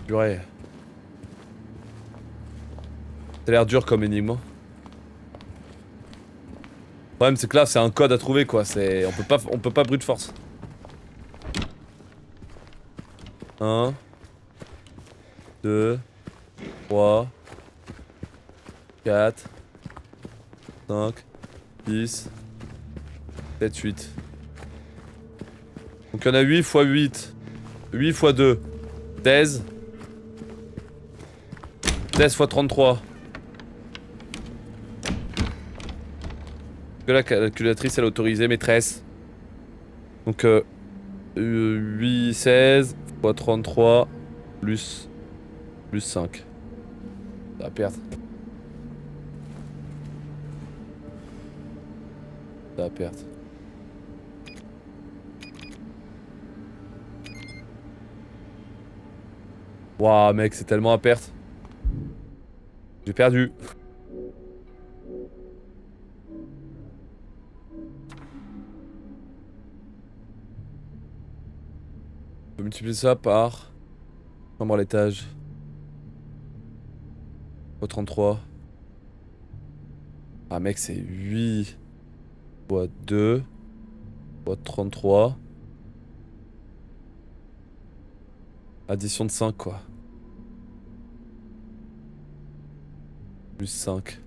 Purée. Ça a l'air dur comme énigme. Le problème c'est que là c'est un code à trouver quoi, c'est. On peut pas brute force. 1 2 3 4 5 6 7 8. Donc il y en a 8 x 8. 8 x 2. 16. 16 x 33. Que la calculatrice elle a autorisé maîtresse. Donc 8, 16 x 33 plus 5. Ça va perdre. Ça va perdre. Waouh mec, c'est tellement à perte. J'ai perdu. On peut multiplier ça par chambre à l'étage. Fois 33. Ah mec, c'est 8 fois 2 fois 33. Addition de 5 quoi. Plus 5.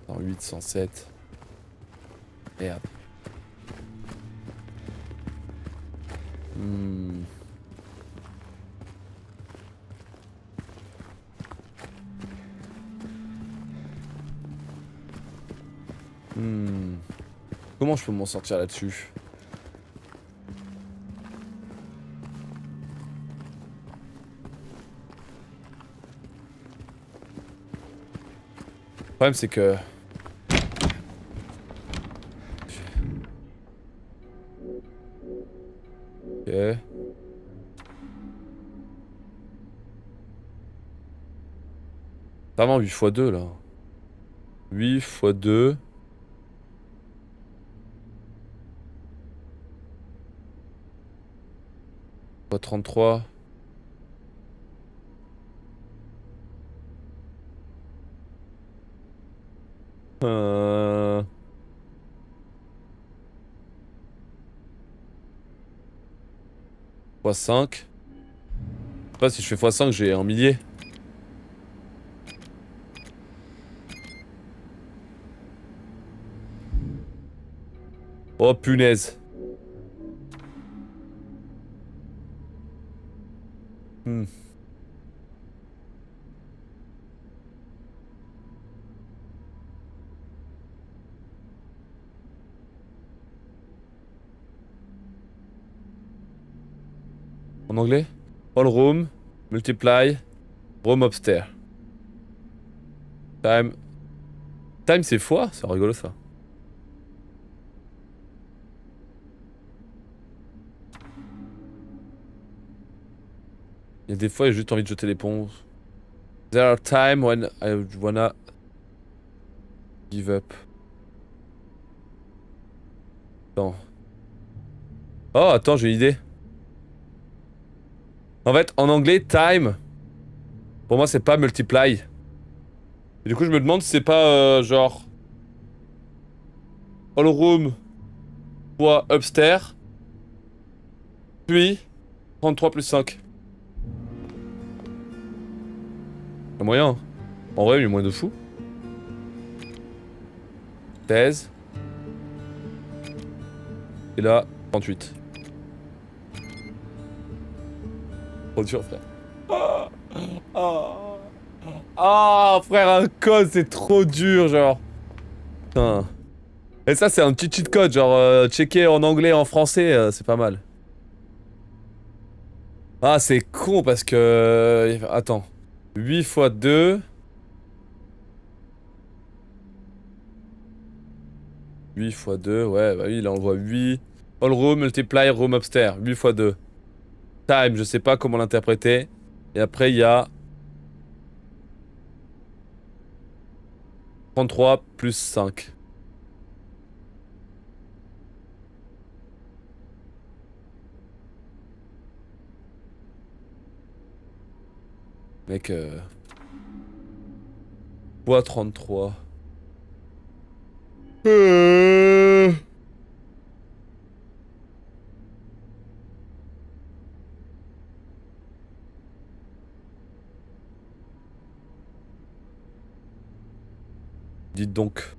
Dans 807. Merde. Comment je peux m'en sortir là-dessus? Le problème c'est que... Ok. Vraiment 8 x 2 là. 8 x 2. Fois 33. Fois 5. Je sais pas si je fais fois 5, j'ai un millier. Oh punaise. En anglais? All room, multiply, room upstairs. Time. Time c'est fois? C'est rigolo ça. Il y a des fois j'ai juste envie de jeter l'éponge. There are times when I wanna give up. Attends. Oh attends, j'ai une idée. En fait, en anglais, time, pour moi, c'est pas multiply. Et du coup, je me demande si c'est pas genre... All room fois upstairs. Puis 33 plus 5. Y'a moyen. En vrai, il y a moyen de fou. Thèse. Et là, 38. Trop dur, frère. Ah, frère, un code, c'est trop dur, genre. Putain. Et ça, c'est un petit cheat code, genre, checker en anglais et en français, c'est pas mal. Ah, c'est con parce que... Attends. 8 fois 2... 8 fois 2, ouais, bah oui, là on voit 8. All room, multiply, room upstairs. 8 fois 2. Time, je sais pas comment l'interpréter. Et après, il y a... 33 plus 5. Mec, fois 33. Dites donc.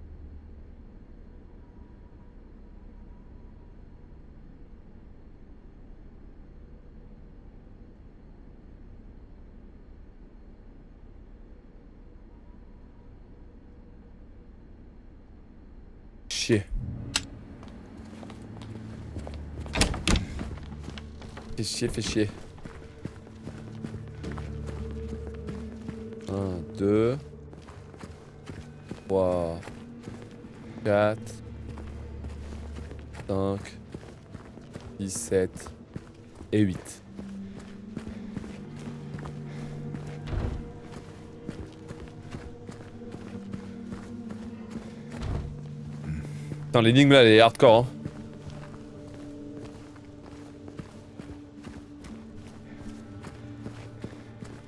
Chier. Fais chier, fais chier. 1, 2... 3, 4, 5, 17 et 8. Putain, l'énigme là, elle est hardcore, hein.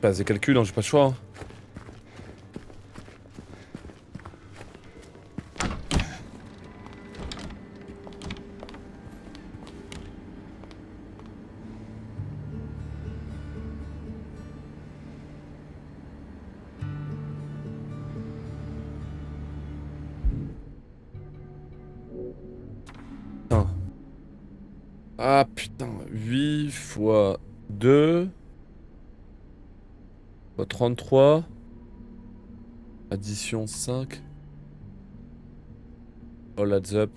Bah, c'est calcul, hein, j'ai pas le choix, hein. Ah putain, 8 fois 2 fois 33. Addition 5. All adds up.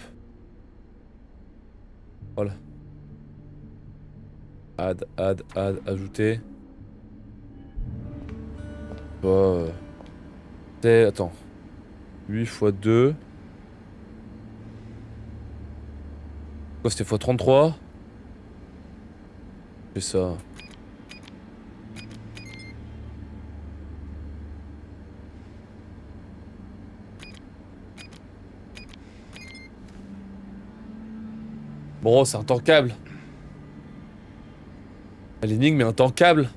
Voilà. Add, ajouter. Oh. Attends. 8 fois 2. Quoi, c'était fois 33? C'est ça. Bon, c'est intankable. L'énigme est intankable.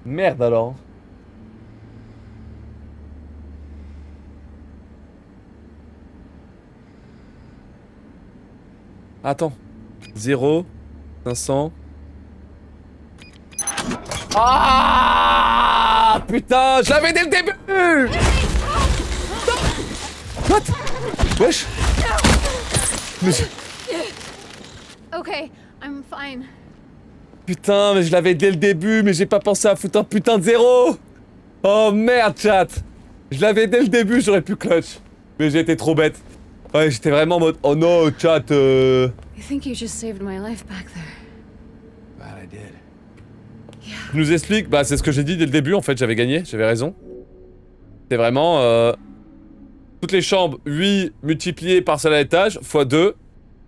Merde alors. Attends. 0, 500. Ah putain, je l'avais dès le début. What? Wesh. Okay, I'm fine. Putain, mais je l'avais dès le début, mais j'ai pas pensé à foutre un putain de 0. Oh merde, chat. Je l'avais dès le début, j'aurais pu clutch. Mais j'ai été trop bête. Ouais, j'étais vraiment en mode, oh non, chat, I think you just saved my life back there. Glad I did. Je nous explique, bah c'est ce que j'ai dit dès le début, en fait, j'avais gagné, j'avais raison. C'est vraiment, toutes les chambres, 8 multiplié par celle à l'étage, fois 2,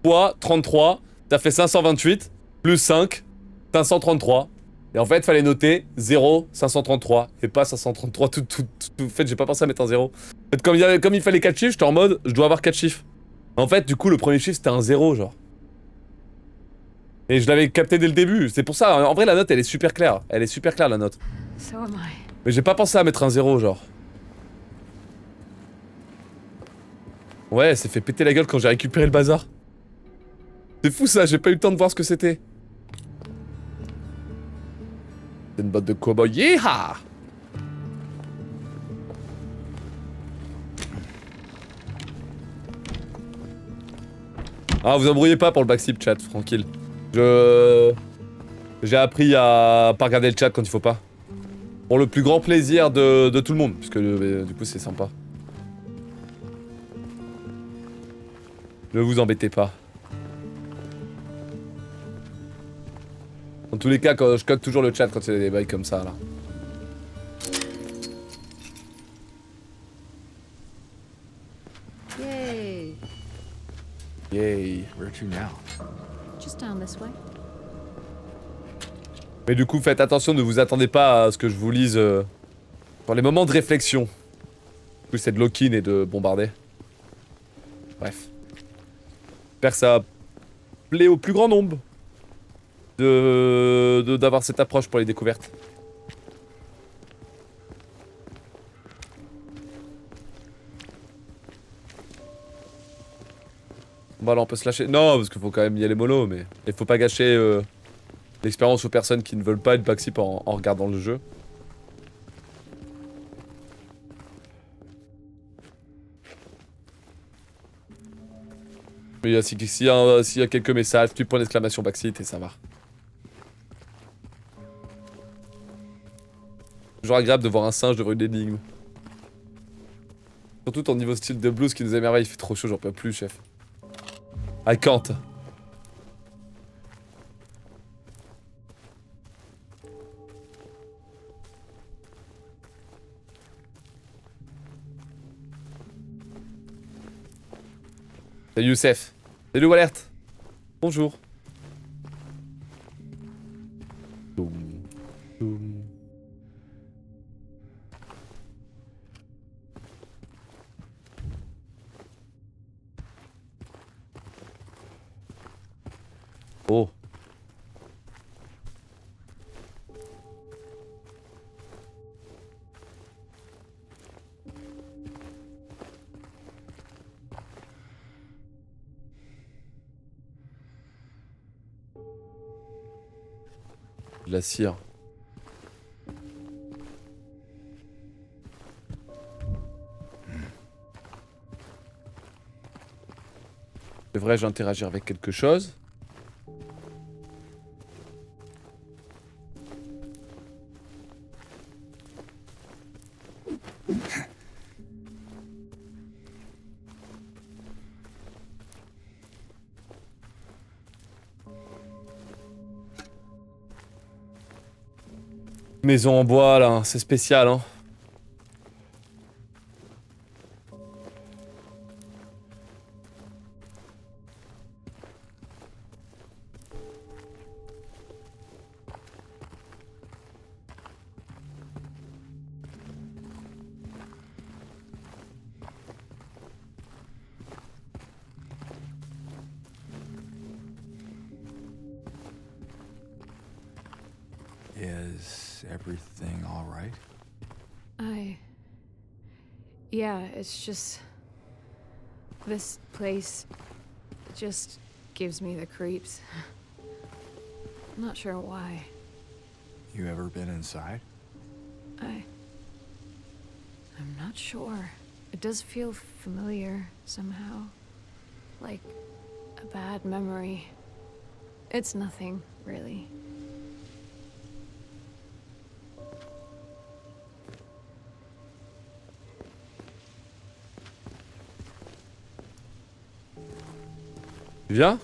fois 33, ça fait 528, plus 5, 533. Et en fait, fallait noter 0, 533, et pas 533 tout. En fait, j'ai pas pensé à mettre un 0. En fait, comme il fallait 4 chiffres, j'étais en mode, je dois avoir 4 chiffres. En fait, du coup, le premier chiffre, c'était un 0, genre. Et je l'avais capté dès le début, c'est pour ça, en vrai, la note, elle est super claire. Elle est super claire, la note. So am I. Mais j'ai pas pensé à mettre un 0, genre. Ouais, c'est fait péter la gueule quand j'ai récupéré le bazar. C'est fou ça, j'ai pas eu le temps de voir ce que c'était. C'est une botte de cowboy. Yeeha! Ah, vous embrouillez pas pour le backseat chat, tranquille. J'ai appris à pas regarder le chat quand il faut pas. Pour le plus grand plaisir de tout le monde, puisque du coup c'est sympa. Ne vous embêtez pas. Dans tous les cas, quand je coque toujours le chat quand il y a des bails comme ça, là. Yay. Yay. Where to now? Just down this way. Mais du coup, faites attention, ne vous attendez pas à ce que je vous lise dans les moments de réflexion. Du coup, c'est de lock-in et de bombarder. Bref. J'espère que ça plaît au plus grand nombre d'avoir cette approche pour les découvertes. Bah là, on peut se lâcher. Non, parce qu'il faut quand même y aller mollo, mais il faut pas gâcher l'expérience aux personnes qui ne veulent pas être backseat en regardant le jeu. Mais s'il y a quelques messages, tu prends l'exclamation backseat et ça va. Toujours agréable de voir un singe devant une énigme. Surtout ton niveau style de blues qui nous émerveille, il fait trop chaud, j'en peux plus, chef. I can't. Salut Youssef. Salut Walert. Bonjour. Toum, toum. Oh. De la cire. Devrais-je interagir avec quelque chose? Maison en bois là, c'est spécial hein. Is everything all right? Yeah, it's just... This place just gives me the creeps. I'm not sure why. You ever been inside? I'm not sure. It does feel familiar somehow. Like a bad memory. It's nothing, really. Tu viens?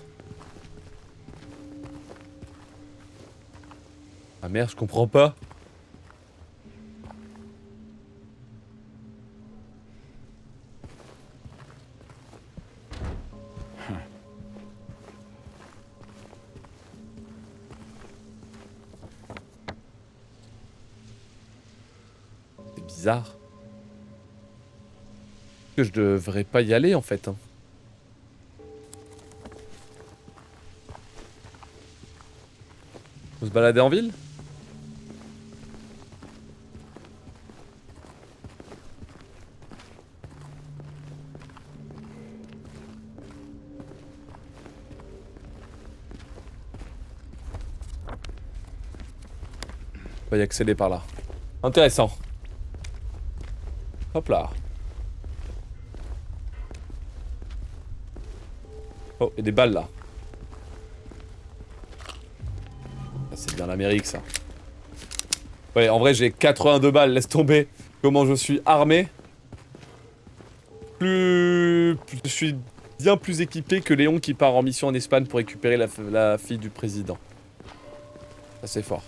Ah merde, je comprends pas. bizarre. Que je devrais pas y aller en fait. Hein. Faut se balader en ville? On va y accéder par là. Intéressant. Hop là. Oh, et des balles là. Ah, c'est bien l'Amérique ça. Ouais, en vrai j'ai 82 balles, laisse tomber. Comment je suis armé. Je suis bien plus équipé que Léon qui part en mission en Espagne pour récupérer la fille du président. Ça c'est fort.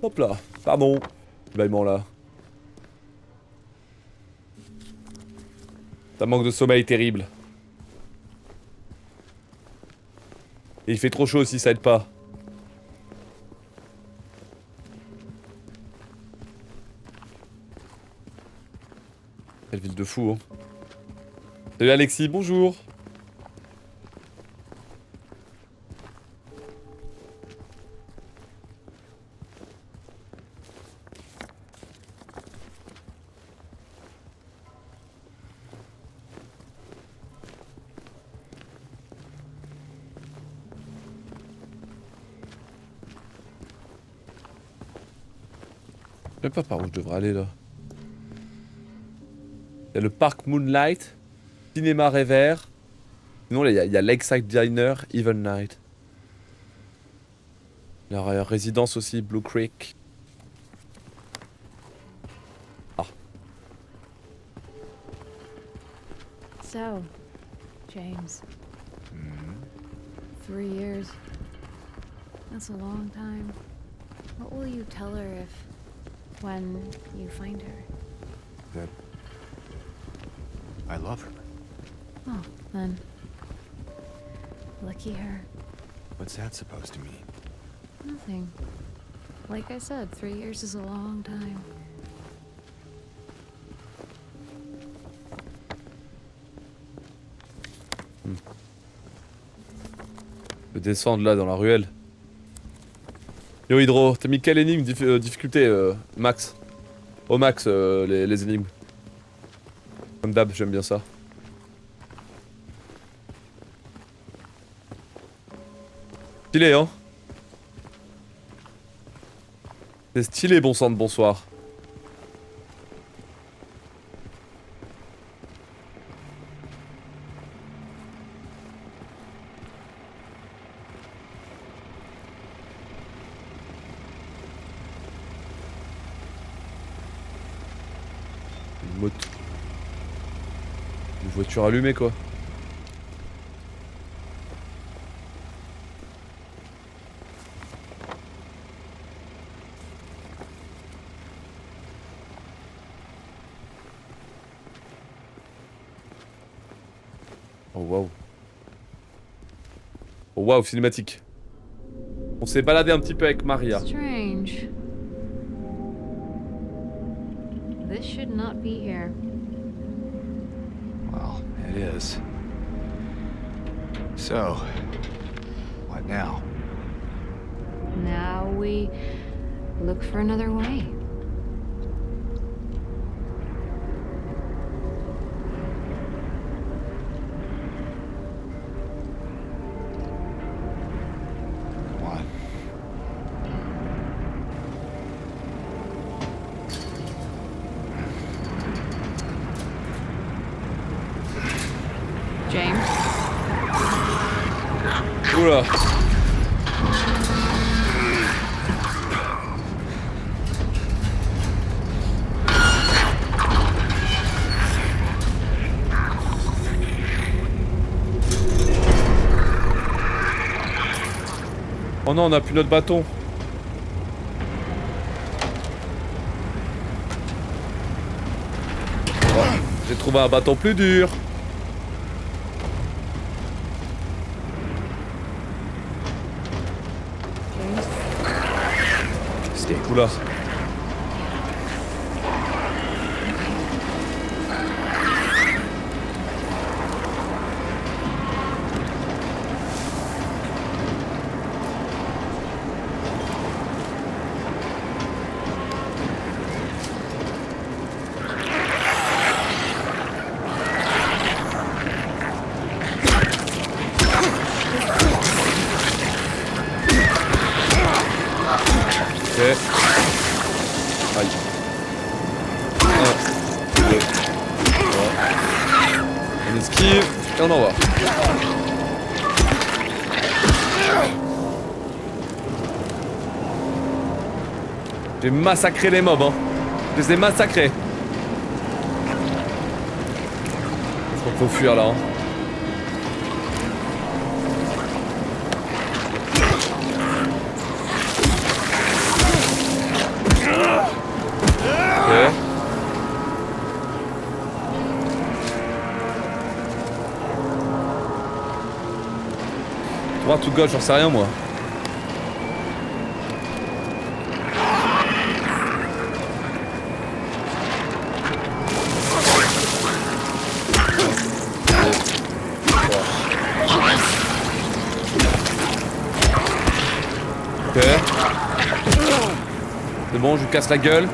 Hop là, pardon. Bâillement là. Ça manque de sommeil terrible. Et il fait trop chaud aussi, ça aide pas. Quelle ville de fou, hein. Salut Alexis, bonjour. Je sais pas par où je devrais aller là. Il y a le parc Moonlight, cinéma Rêvère. Sinon, il y a Lakeside Diner, Even Night. Leur résidence aussi, Blue Creek. Ah. So, James. 3 years. That's a long time. What will you tell her when you find her? That I love her. Oh, then. Lucky her. What's that supposed to mean? Nothing. Like I said, 3 years is a long time. Je peux descendre là dans la ruelle. Yo Hydro, t'as mis quelle énigme difficulté max? Au max les énigmes. Comme d'hab, j'aime bien ça. Stylé hein. C'est stylé bon sang de bonsoir. Une voiture allumée quoi. Oh waouh. Oh waouh, cinématique. On s'est baladé un petit peu avec Maria. Strange. This should not be here. Well, it is. So, what now? Now we look for another way. Come on. James? Oula. Oh non, on a plus notre bâton. Oh, j'ai trouvé un bâton plus dur. escape. Oula. Ok. Aïe. 1, 2, 3. On esquive et on envoie. J'ai massacré les mobs, hein. Je les ai massacrés. Je crois qu'il faut fuir là, hein. Ok. Droite ou gauche, j'en sais rien moi. Ok. C'est bon, je lui casse la gueule.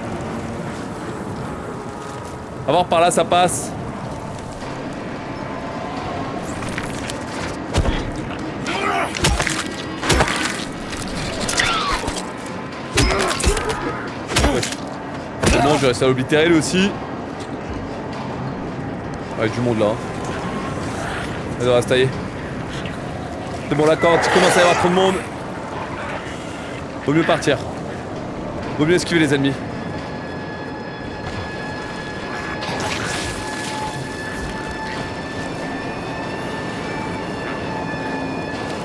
À voir par là, ça passe. C'est bon, je vais rester à l'oblitérer lui aussi. Ouais, du monde là. Hein. Il devrait se tailler. C'est bon, là, quand il commence à y avoir trop de monde, vaut mieux partir. Vaut mieux esquiver les ennemis.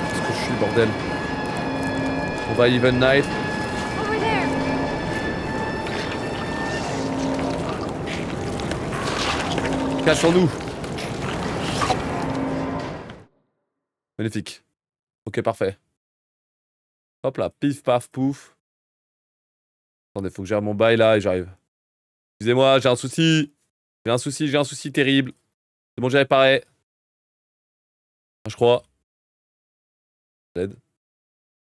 Qu'est-ce que je suis, bordel? On va à Even Night. Over there. Cachons-nous. Magnifique. Ok, parfait. Hop là, pif, paf, pouf. Attendez, faut que je gère mon bail là et j'arrive. Excusez-moi, j'ai un souci. J'ai un souci terrible. C'est bon, j'ai réparé. Je crois. L'aide.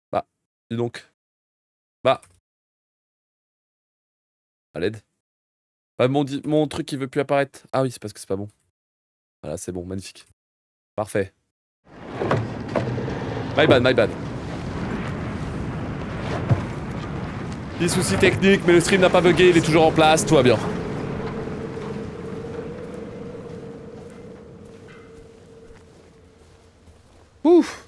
Bah, dis donc. Bah. À l'aide. Bah, mon truc il veut plus apparaître. Ah oui, c'est parce que c'est pas bon. Voilà, c'est bon, magnifique. Parfait. My bad, my bad. Petit souci technique, mais le stream n'a pas bugué, il est toujours en place, tout va bien. Ouf.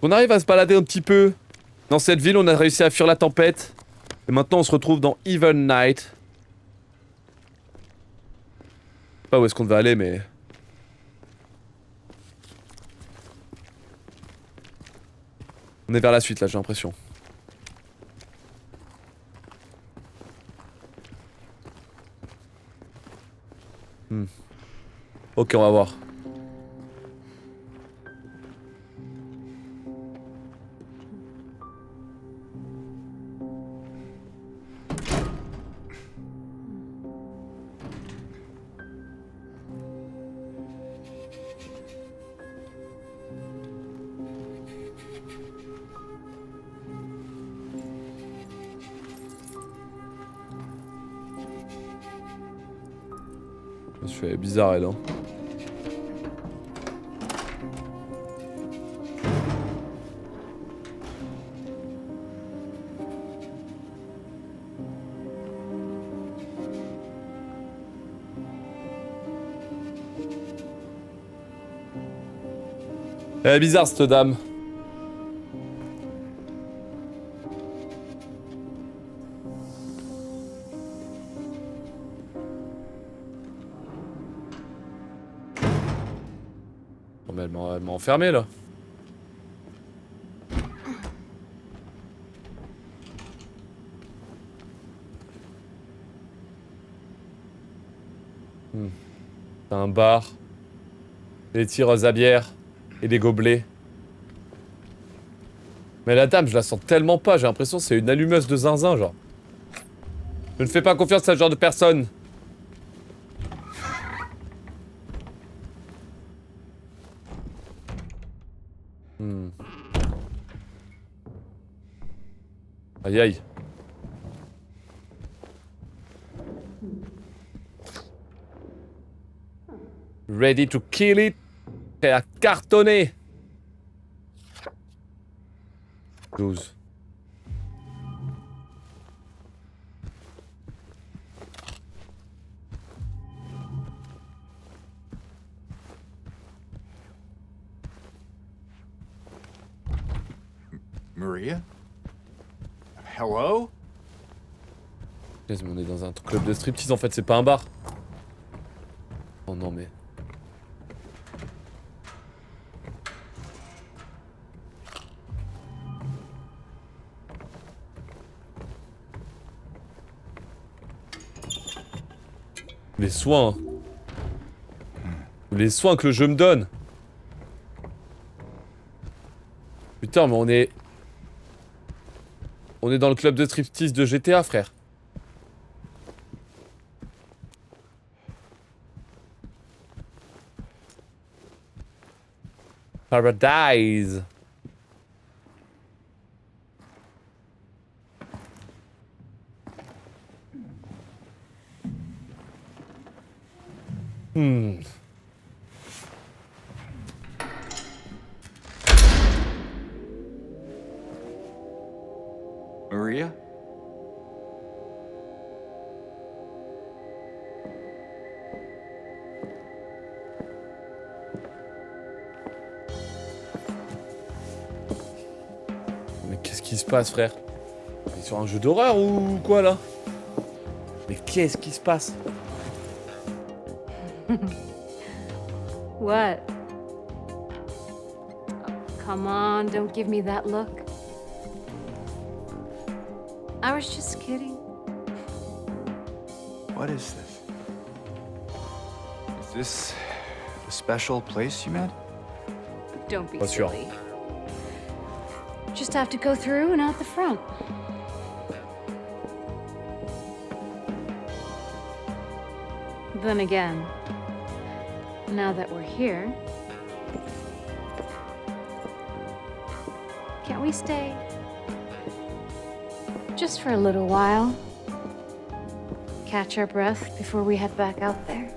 On arrive à se balader un petit peu. Dans cette ville, on a réussi à fuir la tempête. Et maintenant, on se retrouve dans Even Night. Je sais pas où est-ce qu'on devait aller, mais... On est vers la suite, là, j'ai l'impression. Ok, on va voir. Je suis bizarre, elle, hein. Elle est bizarre, cette dame. Oh, mais elle m'a enfermé, là. T'as un bar. Des tireuses à bière. Et des gobelets. Mais la dame, je la sens tellement pas. J'ai l'impression que c'est une allumeuse de zinzin, genre. Je ne fais pas confiance à ce genre de personne. Aïe aïe. Ready to kill it. Prêt à cartonner. 12. Maria? Hello? Mais on est dans un club de striptease en fait, c'est pas un bar. Oh non mais... Les soins. Les soins que le jeu me donne. Putain mais on est... On est dans le club de striptease de GTA frère. Paradise. Maria? Mais qu'est-ce qui se passe frère? On est sur un jeu d'horreur ou quoi là? Mais qu'est-ce qui se passe? What? Oh, come on, don't give me that look. I was just kidding. What is this? Is this a special place you met? Don't be Pas sûr. silly. Just have to go through and out the front. Then again, now that we're here, can't we stay? Just for a little while. Catch our breath before we head back out there.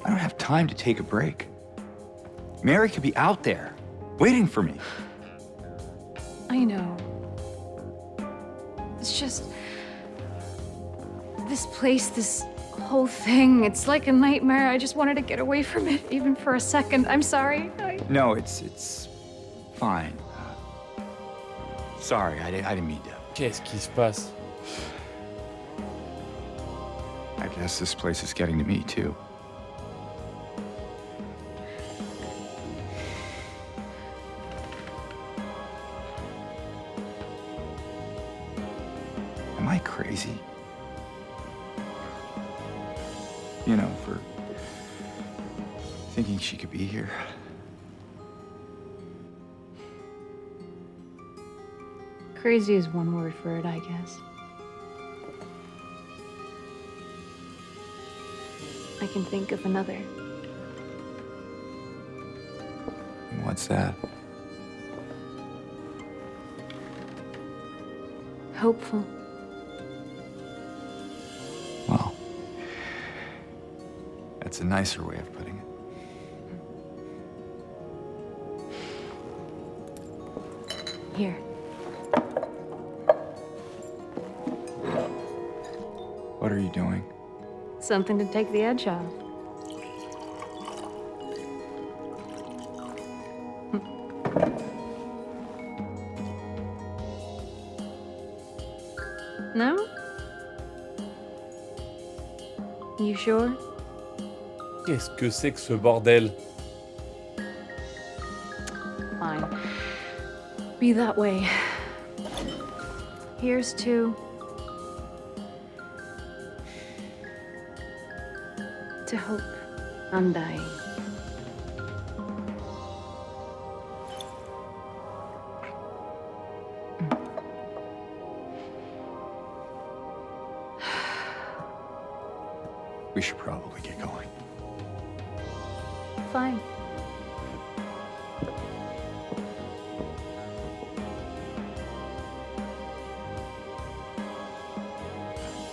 I don't have time to take a break. Mary could be out there, waiting for me. I know. It's just... this place, this whole thing, it's like a nightmare. I just wanted to get away from it, even for a second. I'm sorry. No, it's fine. Sorry, I didn't mean to. Qu'est-ce qui se passe? I guess this place is getting to me, too. Am I crazy? You know, for thinking she could be here. Crazy is one word for it, I guess. I can think of another. What's that? Hopeful. Well, that's a nicer way of putting it. Here. What are you doing? Something to take the edge off. No? You sure? Qu'est-ce que c'est que ce bordel? Fine. Be that way. Here's to... to hope, undying. We should probably get going. Fine.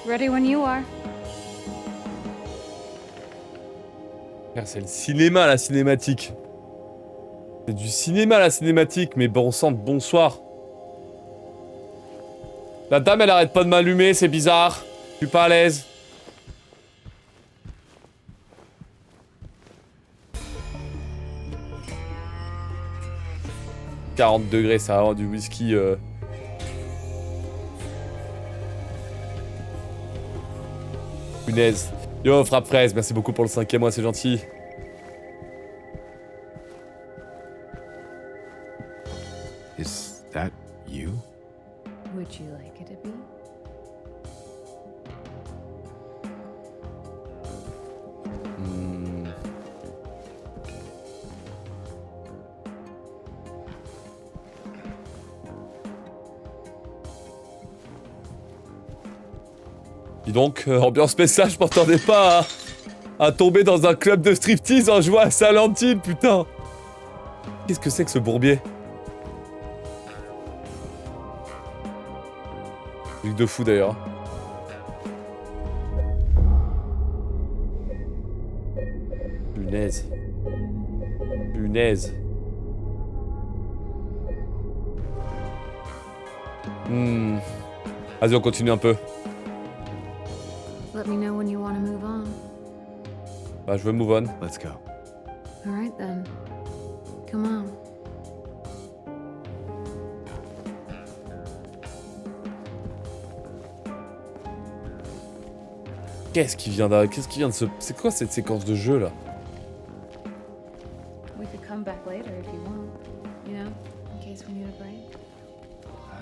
Ready when you are. C'est le cinéma, la cinématique. C'est du cinéma, la cinématique, mais bon sang, bonsoir. La dame, elle arrête pas de m'allumer, c'est bizarre. Je suis pas à l'aise. « 40 degrés, ça va avoir du whisky. Punaise. Yo, frappe fraise, merci beaucoup pour le 5e mois, c'est gentil. Is that you? Would you like it to be? Dis donc, ambiance spéciale, je m'attendais pas à tomber dans un club de striptease en jouant à Salantine, putain. Qu'est-ce que c'est que ce bourbier? Truc de fou d'ailleurs. Punaise. Punaise. Vas-y, on continue un peu. Let me know when you want to move on. Bah, je veux move on. Let's go. All right then. Come on. Qu'est-ce qui vient de se... C'est quoi cette séquence de jeu là? We could come back later if you want. You know, in case we need a break.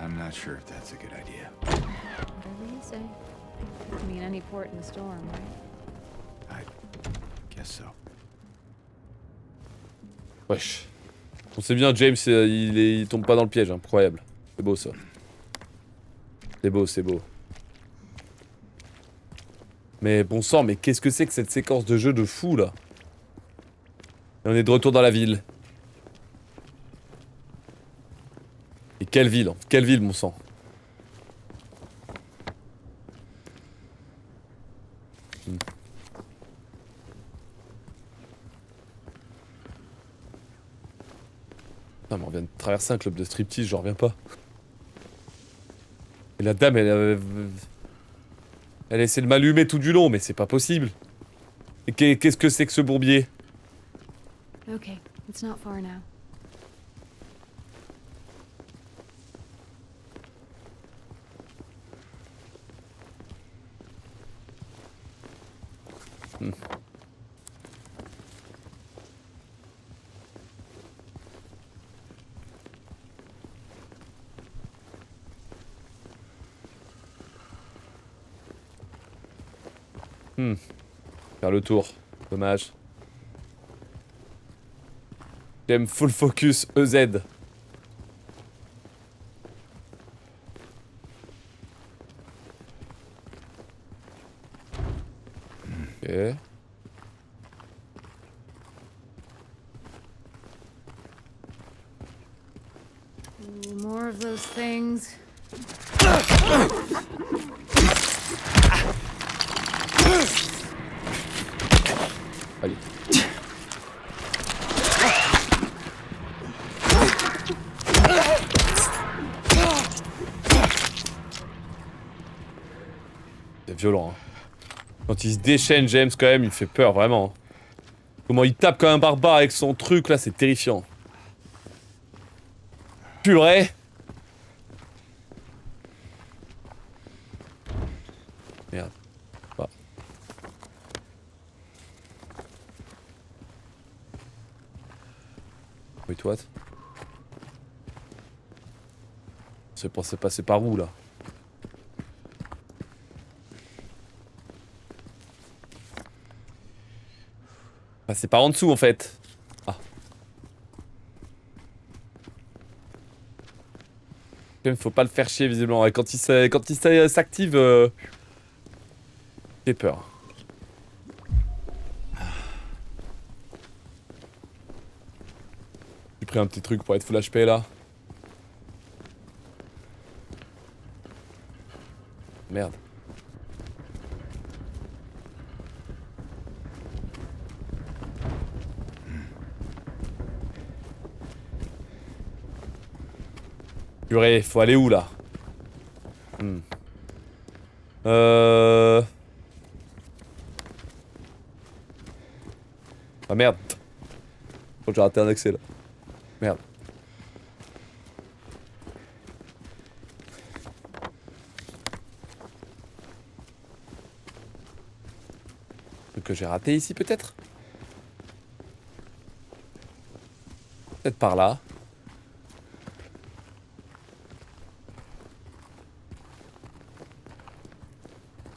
I'm not sure if that's a good idea. Whatever you say. I mean, any port in the storm, right? I guess so. Wesh. On sait bien, James, il tombe pas dans le piège, hein. Incroyable. C'est beau ça. C'est beau, c'est beau. Mais bon sang, mais qu'est-ce que c'est que cette séquence de jeu de fou là? Et on est de retour dans la ville. Et quelle ville, hein. Quelle ville, mon sang. Putain, mais on vient de traverser un club de striptease, j'en reviens pas. Et la dame, elle essaie de m'allumer tout du long, mais c'est pas possible. Et qu'est-ce que c'est que ce bourbier? Okay, it's not far now. Faire le tour. Dommage. J'aime full focus EZ. Ok. Ooh, more of those things. Allez. C'est violent. Hein. Quand il se déchaîne, James, quand même, il fait peur, vraiment. Comment il tape comme un barbare avec son truc, là, c'est terrifiant. Purée. Merde. Bah. Wait, what? C'est pensé passer par où, là? Enfin, c'est par en dessous en fait. Ah. Faut pas le faire chier visiblement. Et quand il s'active, j'ai peur. J'ai pris un petit truc pour être full HP là. Merde. Purée, faut aller où là? Ah merde. Faut que j'ai raté un accès là. Merde. Truc que j'ai raté ici peut-être? Peut-être par là.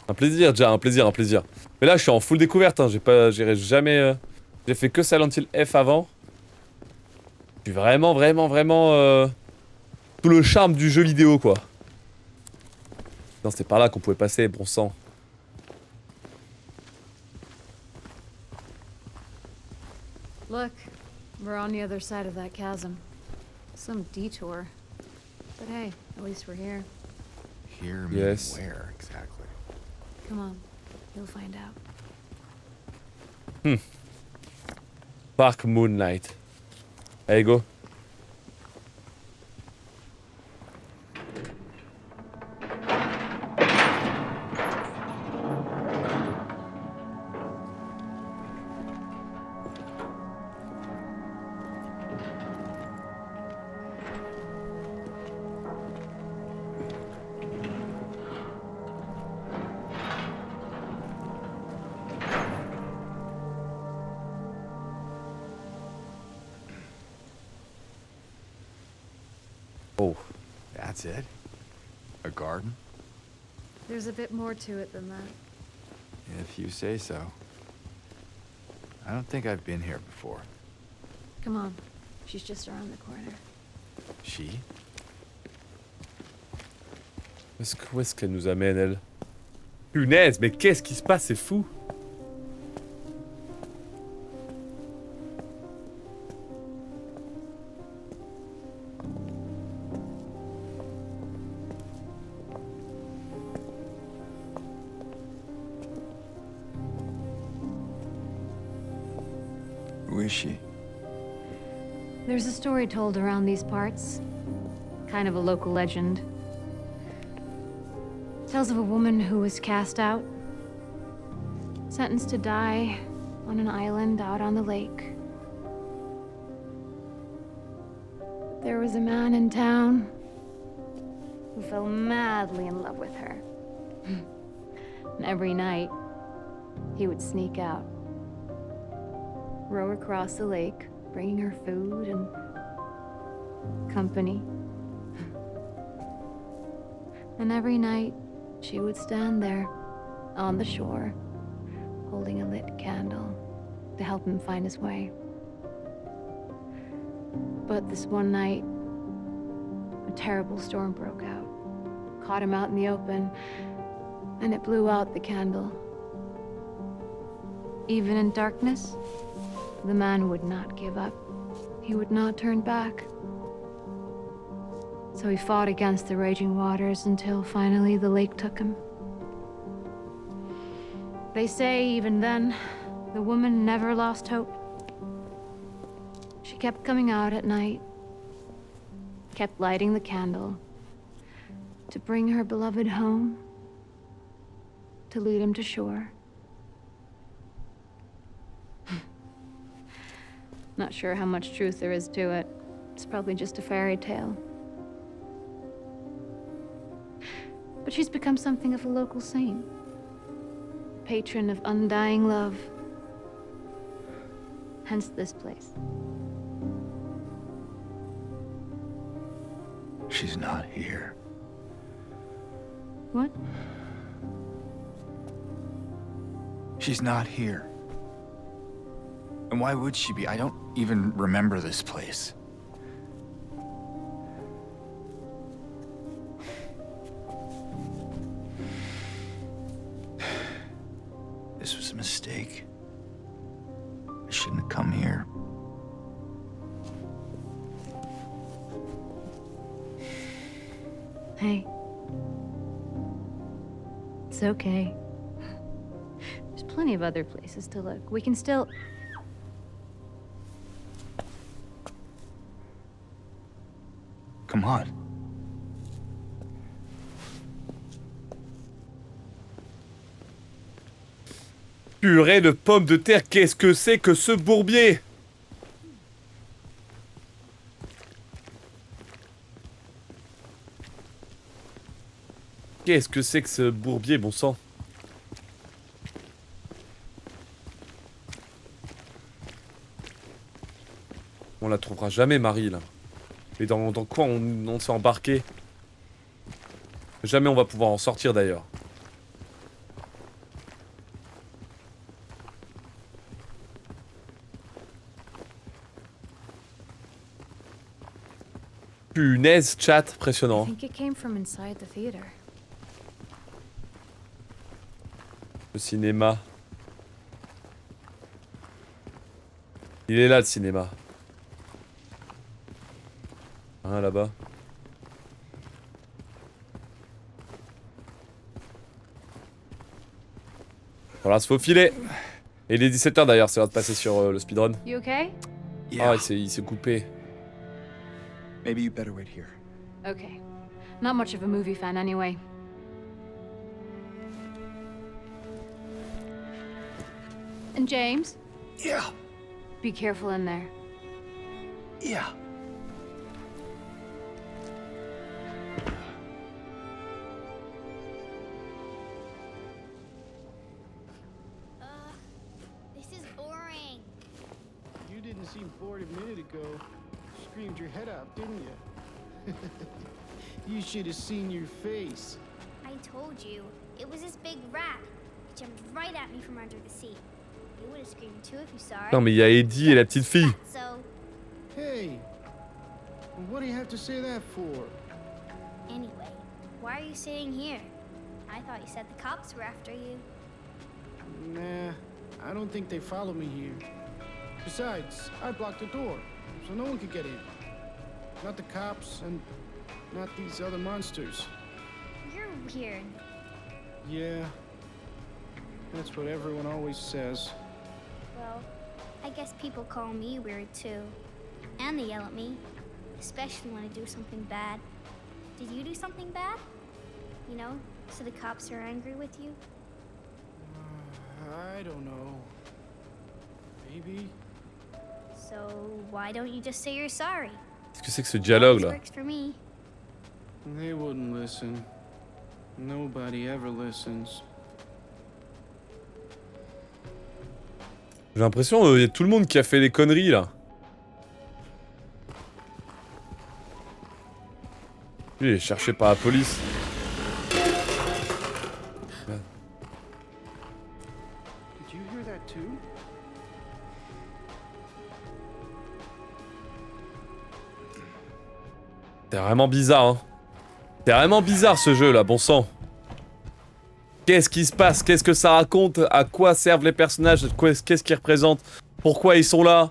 Un plaisir déjà, un plaisir, un plaisir. Mais là je suis en full découverte, hein. J'ai jamais... J'ai fait que Silent Hill F avant. Je suis vraiment tout le charme du jeu vidéo quoi. Non, c'était par là qu'on pouvait passer, bon sang. Look, we're on the other side of that chasm. Some detour. But hey, at least we're here. Here, me, Yes. where exactly? Come on, you'll find out. Park Moonlight. Allez, go. Oh. That's it? A garden? There's a bit more to it than that. If you say so. I don't think I've been here before. Come on, she's just around the corner. She? Où est-ce qu'elle nous amène, elle? Punaise, mais qu'est-ce qui se passe? C'est fou. Who is she? There's a story told around these parts. Kind of a local legend. Tells of a woman who was cast out. Sentenced to die on an island out on the lake. There was a man in town who fell madly in love with her. And every night, he would sneak out, row across the lake, bringing her food and company. And every night, she would stand there on the shore, holding a lit candle to help him find his way. But this one night, a terrible storm broke out, caught him out in the open, and it blew out the candle. Even in darkness, the man would not give up. He would not turn back. So he fought against the raging waters until finally the lake took him. They say even then, the woman never lost hope. She kept coming out at night, kept lighting the candle to bring her beloved home, to lead him to shore. Not sure how much truth there is to it. It's probably just a fairy tale. But she's become something of a local saint. Patron of undying love. Hence this place. She's not here. What? She's not here. And why would she be? I don't even remember this place. This was a mistake. I shouldn't have come here. Hey. It's okay. There's plenty of other places to look. We can still... Come on. Purée de pommes de terre, qu'est-ce que c'est que ce bourbier? Qu'est-ce que c'est que ce bourbier, bon sang? On la trouvera jamais, Marie, là. Mais dans quoi on s'est embarqué? Jamais on va pouvoir en sortir, d'ailleurs. Punaise, chat, I impressionnant. think it came from inside the theater. Le cinéma. Il est là, le cinéma. Hein, là-bas. Voilà, se faufiler. Et il est 17h d'ailleurs, c'est l'heure de passer sur le speedrun. You okay? Ah, il s'est coupé. Maybe you better wait here. Okay. Not much of a movie fan anyway. And James, Yeah. be careful in there. Yeah. This is boring. You didn't seem bored a minute ago. Screamed your head off, didn't you? You should have seen your face. I told you, it was this big rat. It jumped right at me from under the seat. You would have screamed too if you saw it. Non, mais il y a Eddie et la petite fille. So, Hey, what do you have to say that for? anyway, why are you sitting here? I thought you said the cops were after you. Nah, I don't think they follow me here. Besides, I blocked the door, so no one could get in. Not the cops, and not these other monsters. You're weird. Yeah, that's what everyone always says. Well, I guess people call me weird too. And they yell at me. Especially when I do something bad. Did you do something bad? You know, so the cops are angry with you? I don't know. Maybe. So why don't you just say you're sorry? Qu'est-ce que c'est que ce dialogue Always là? works for me. They wouldn't listen. Nobody ever listens. J'ai l'impression il y a tout le monde qui a fait des conneries là. Lui, il est cherché par la police. Did you hear that too? C'est vraiment bizarre, hein. C'est vraiment bizarre ce jeu là, bon sang. Qu'est-ce qui se passe? Qu'est-ce que ça raconte? À quoi servent les personnages? Qu'est-ce qu'ils représentent? Pourquoi ils sont là?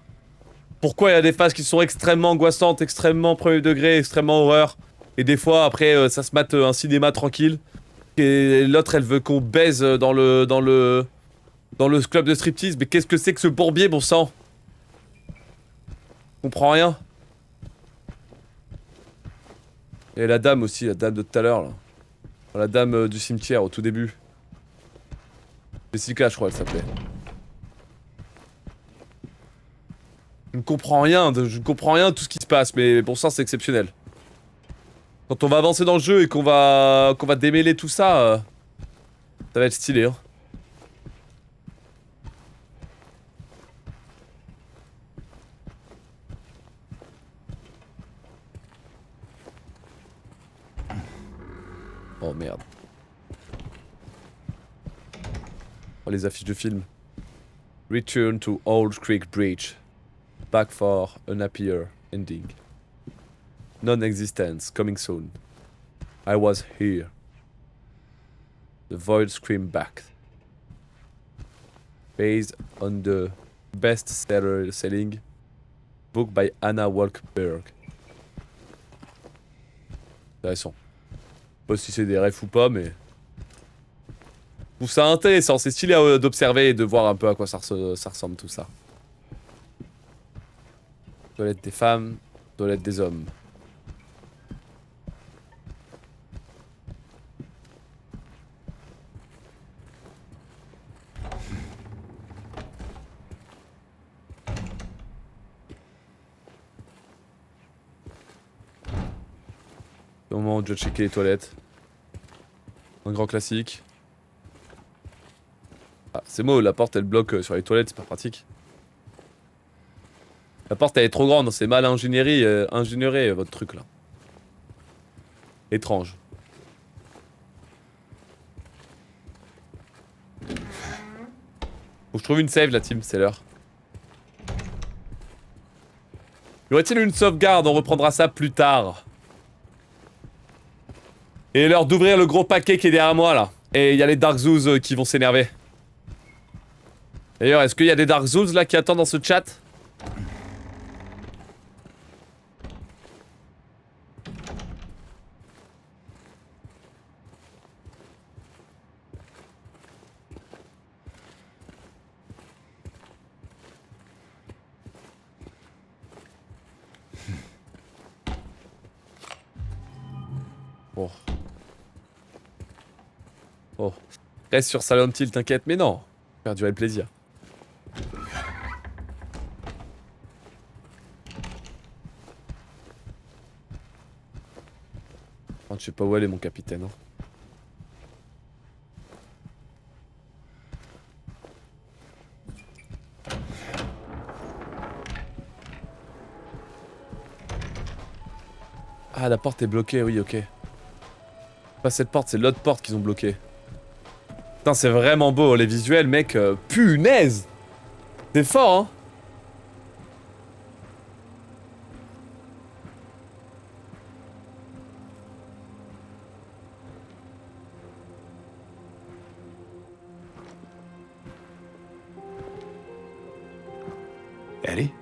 Pourquoi il y a des phases qui sont extrêmement angoissantes, extrêmement premier degré, extrêmement horreur? Et des fois, après, ça se mate un cinéma tranquille. Et l'autre, elle veut qu'on baise dans le club de striptease. Mais qu'est-ce que c'est que ce bourbier, bon sang? Je comprends rien. Et la dame aussi, la dame de tout à l'heure, là. La dame du cimetière, au tout début. Jessica, je crois, elle s'appelait. Je ne comprends rien, je ne comprends rien de tout ce qui se passe, mais bon sang, c'est exceptionnel. Quand on va avancer dans le jeu et qu'on va démêler tout ça, ça va être stylé, hein. Oh merde. Oh les affiches de films. Return to Old Creek Bridge. Back for an happier ending. Non-existence, coming soon. I was here. The void screamed back. Based on the best-seller selling book by Anna Walkberg. Intéressant. Je sais pas si c'est des refs ou pas, mais... Je trouve ça intéressant, c'est stylé d'observer et de voir un peu à quoi ça ressemble tout ça. Toilette des femmes, toilette des hommes. Au moment où je dois checker les toilettes. Un grand classique. Ah, c'est moi, la porte elle bloque sur les toilettes, c'est pas pratique. La porte elle est trop grande, c'est mal ingénieré votre truc là. Étrange. Faut que je trouve une save la team, c'est l'heure. Y aurait-il une sauvegarde? On reprendra ça plus tard. Et l'heure d'ouvrir le gros paquet qui est derrière moi là. Et il y a les Dark Zoos qui vont s'énerver. D'ailleurs, est-ce qu'il y a des Dark Zoos là qui attendent dans ce chat? Oh. Oh. Reste sur Silent Hill, t'inquiète, mais non. Faire durer le plaisir. Oh, je sais pas où elle est mon capitaine. Hein. Ah, la porte est bloquée, oui, ok. Pas cette porte, c'est l'autre porte qu'ils ont bloquée. Putain, c'est vraiment beau, les visuels, mec. Punaise! C'est fort, hein? Eddie?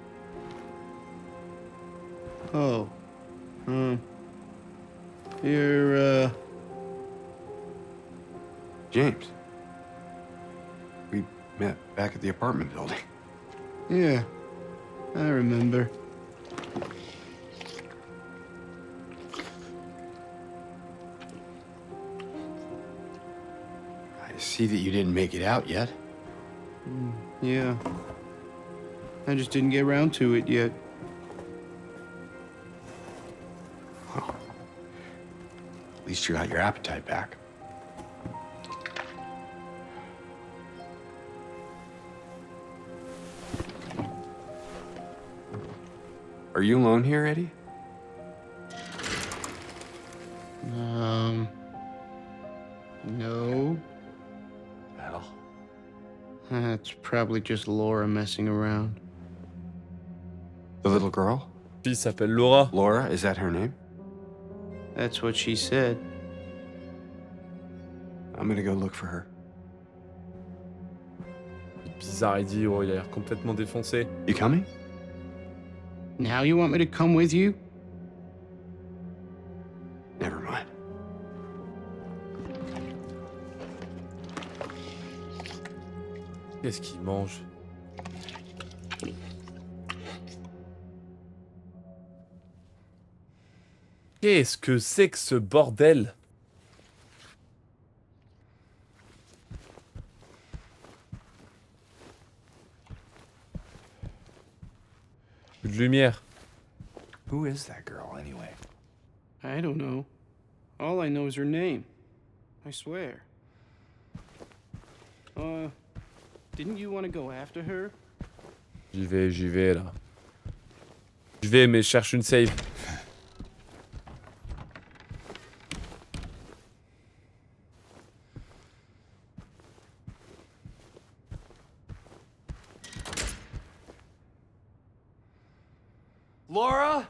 Oh. You're, James. We met back at the apartment building. Yeah, I remember. I see that you didn't make it out yet. Yeah. I just didn't get around to it yet. At least you got your appetite back. Are you alone here, Eddie? No. Well, That's probably just Laura messing around. the little girl? Fille s'appelle Laura. Laura, is that her name? That's what she said. I'm gonna go look for her. Bizarre, il dit, oh, il a l'air complètement défoncé. You coming? Now you want me to come with you? Never mind. Qu'est-ce qu'il mange? Qu'est-ce que c'est que ce bordel? Plus de lumière. Who is that girl, anyway? I don't know. All I know is her name. I swear. Didn't you want to go after her? J'y vais là. J'y vais mais je cherche une save. Laura?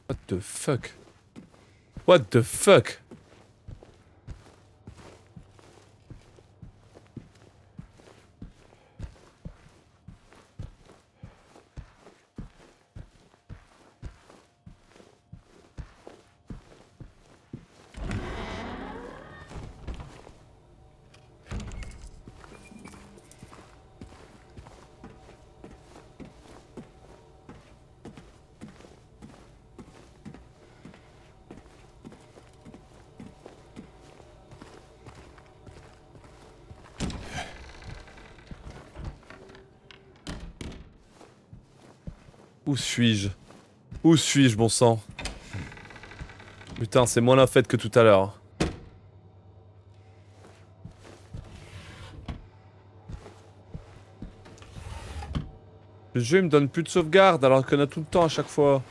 What the fuck? What the fuck? Où suis-je? Où suis-je, bon sang? Putain, c'est moins la fête que tout à l'heure. Le jeu il me donne plus de sauvegarde alors qu'on a tout le temps à chaque fois.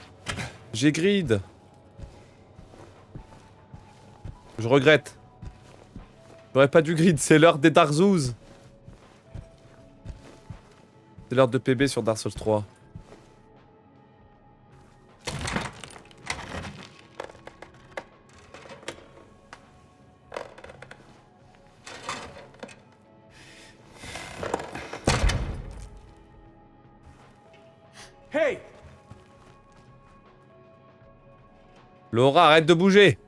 J'ai grid. Je regrette. J'aurais pas dû grid, c'est l'heure des Dark Zoos. C'est l'heure de PB sur Dark Souls 3. Hey! Laura, arrête de bouger!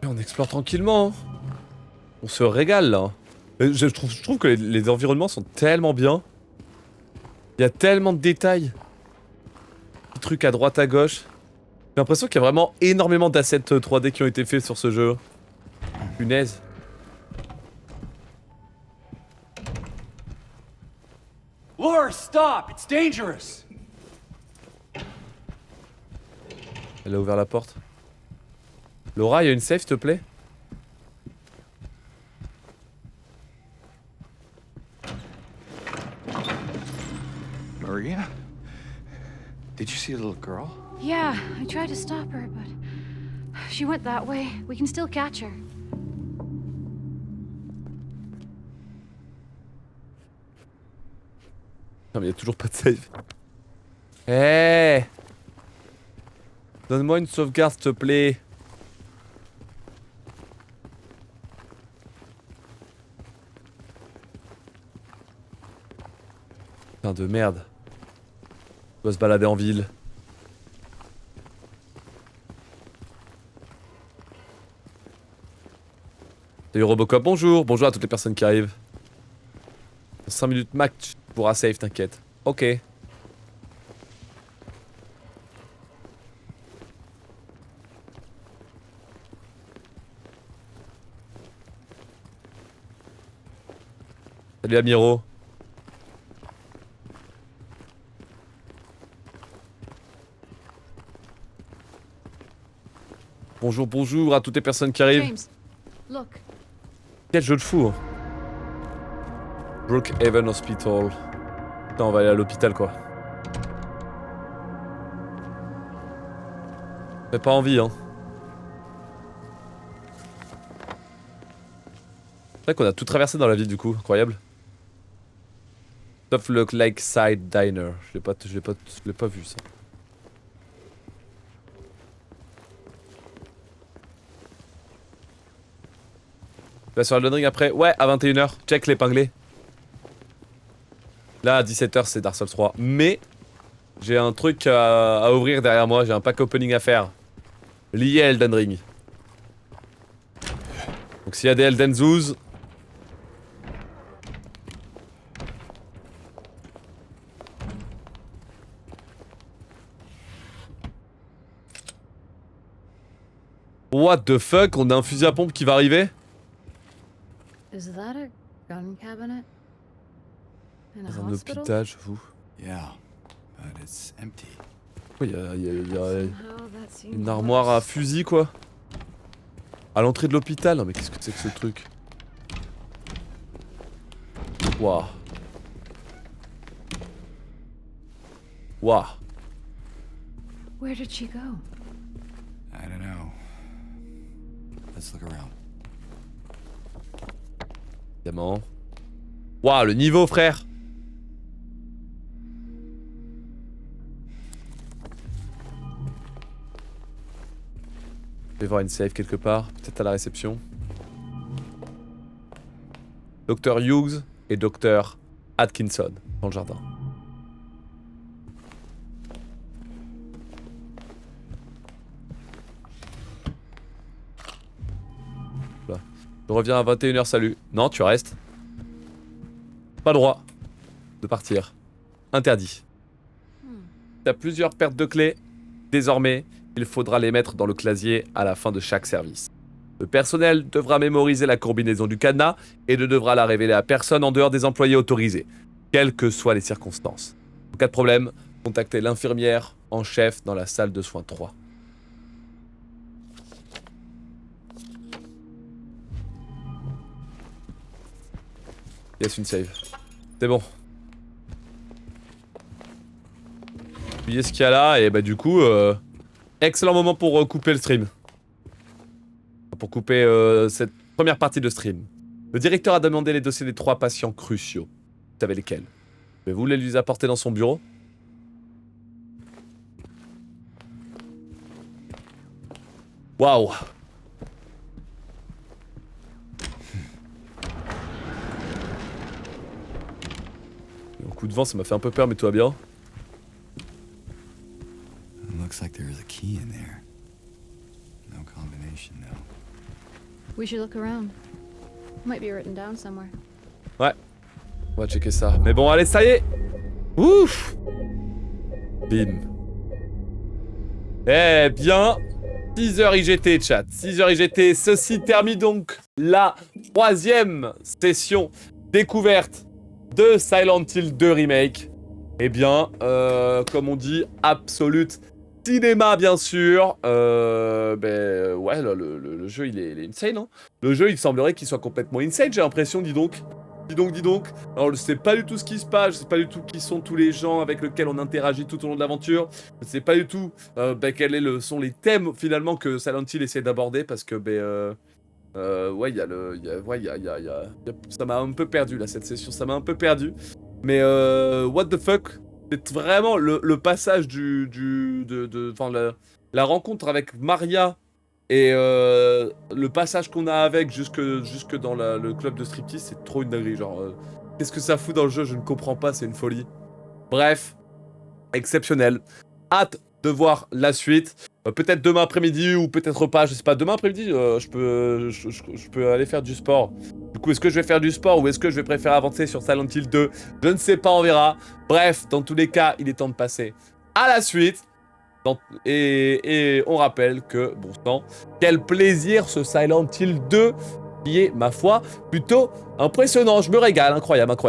On explore tranquillement. Hein. On se régale là. Je trouve que les environnements sont tellement bien. Il y a tellement de détails. Des trucs à droite à gauche. J'ai l'impression qu'il y a vraiment énormément d'assets 3D qui ont été faits sur ce jeu. Punaise. Laura, stop! It's dangerous! Elle a ouvert la porte. Laura, il y a une safe, s'il te plaît? Maria? Did you see a little girl? Yeah, I tried to stop her, but she went that way. We can still catch her. Non mais il y a toujours pas de save. Eh, donne-moi une sauvegarde, s'il te plaît. Putain de merde. On doit se balader en ville. Salut Robocop, bonjour. Bonjour à toutes les personnes qui arrivent. Dans 5 minutes max, tu pourras save, t'inquiète. Ok. Salut Amiro. Bonjour, bonjour à toutes les personnes qui arrivent. James, look. Quel jeu de fou. Hein. Brookhaven Hospital. Putain, on va aller à l'hôpital quoi. Fait pas envie hein. C'est vrai qu'on a tout traversé dans la ville du coup, incroyable. Sauf le Lakeside Diner. Je l'ai pas vu ça. Tu vas sur Elden Ring après? Ouais, à 21h. Check l'épinglé. Là, à 17h, c'est Dark Souls 3. Mais j'ai un truc à ouvrir derrière moi. J'ai un pack opening à faire. Lié à Elden Ring. Donc s'il y a des Elden Zoos... What the fuck? On a un fusil à pompe qui va arriver? Is that a gun cabinet? In a Dans un hospital? hôpital, j'avoue. Yeah, but it's empty. Il y a Somehow that seems une armoire à worse. fusil, quoi. À l'entrée de l'hôpital. Non mais qu'est-ce que c'est que ce truc? Waouh. Waouh. Where did she go? I don't know. Let's look around. Évidemment. Waouh, le niveau, frère. Je vais voir une save quelque part, peut-être à la réception. Dr Hughes et Dr Atkinson dans le jardin. Là. Je reviens à 21h, salut. Non, tu restes. Pas le droit de partir. Interdit. T'as plusieurs pertes de clés. Désormais, il faudra les mettre dans le casier à la fin de chaque service. Le personnel devra mémoriser la combinaison du cadenas et ne devra la révéler à personne en dehors des employés autorisés, quelles que soient les circonstances. En cas de problème, contactez l'infirmière en chef dans la salle de soins 3. Yes, une save. C'est bon. Oubliez ce qu'il y a là et bah du coup... excellent moment pour couper le stream. Pour couper cette première partie de stream. Le directeur a demandé les dossiers des 3 patients cruciaux. Vous savez lesquels? Pouvez-vous les lui apporter dans son bureau? Waouh! Un coup de vent, ça m'a fait un peu peur, mais tout va bien. It looks like there is a key in there. No combination though. We should look around. Might be written down somewhere. Ouais. On va checker ça. Mais bon, allez, ça y est! Ouf! Bim. Eh bien, 6h IGT, chat. 6h IGT. Ceci termine donc la 3e session découverte de Silent Hill 2 Remake. Eh bien, comme on dit, absolute cinéma, bien sûr. Ouais, le jeu, il est insane, hein. Le jeu, il semblerait qu'il soit complètement insane, j'ai l'impression, dis donc. Dis donc. Alors, je sais pas du tout ce qui se passe, je sais pas du tout qui sont tous les gens avec lesquels on interagit tout au long de l'aventure. Je sais pas du tout quels sont les thèmes, finalement, que Silent Hill essaie d'aborder, parce que, ouais, ça m'a un peu perdu, là, cette session, ça m'a un peu perdu. Mais, what the fuck? C'est vraiment le passage la rencontre avec Maria et le passage qu'on a avec jusque dans le club de striptease, c'est trop une dinguerie. Genre, qu'est-ce que ça fout dans le jeu? Je ne comprends pas, c'est une folie. Bref, exceptionnel. Hâte de voir la suite. Peut-être demain après-midi ou peut-être pas, je sais pas. Demain après-midi, je peux aller faire du sport. Du coup, est-ce que je vais faire du sport ou est-ce que je vais préférer avancer sur Silent Hill 2? Je ne sais pas, on verra. Bref, dans tous les cas, il est temps de passer à la suite. Et on rappelle que, bon sang, quel plaisir ce Silent Hill 2 qui est, ma foi, plutôt impressionnant. Je me régale, incroyable.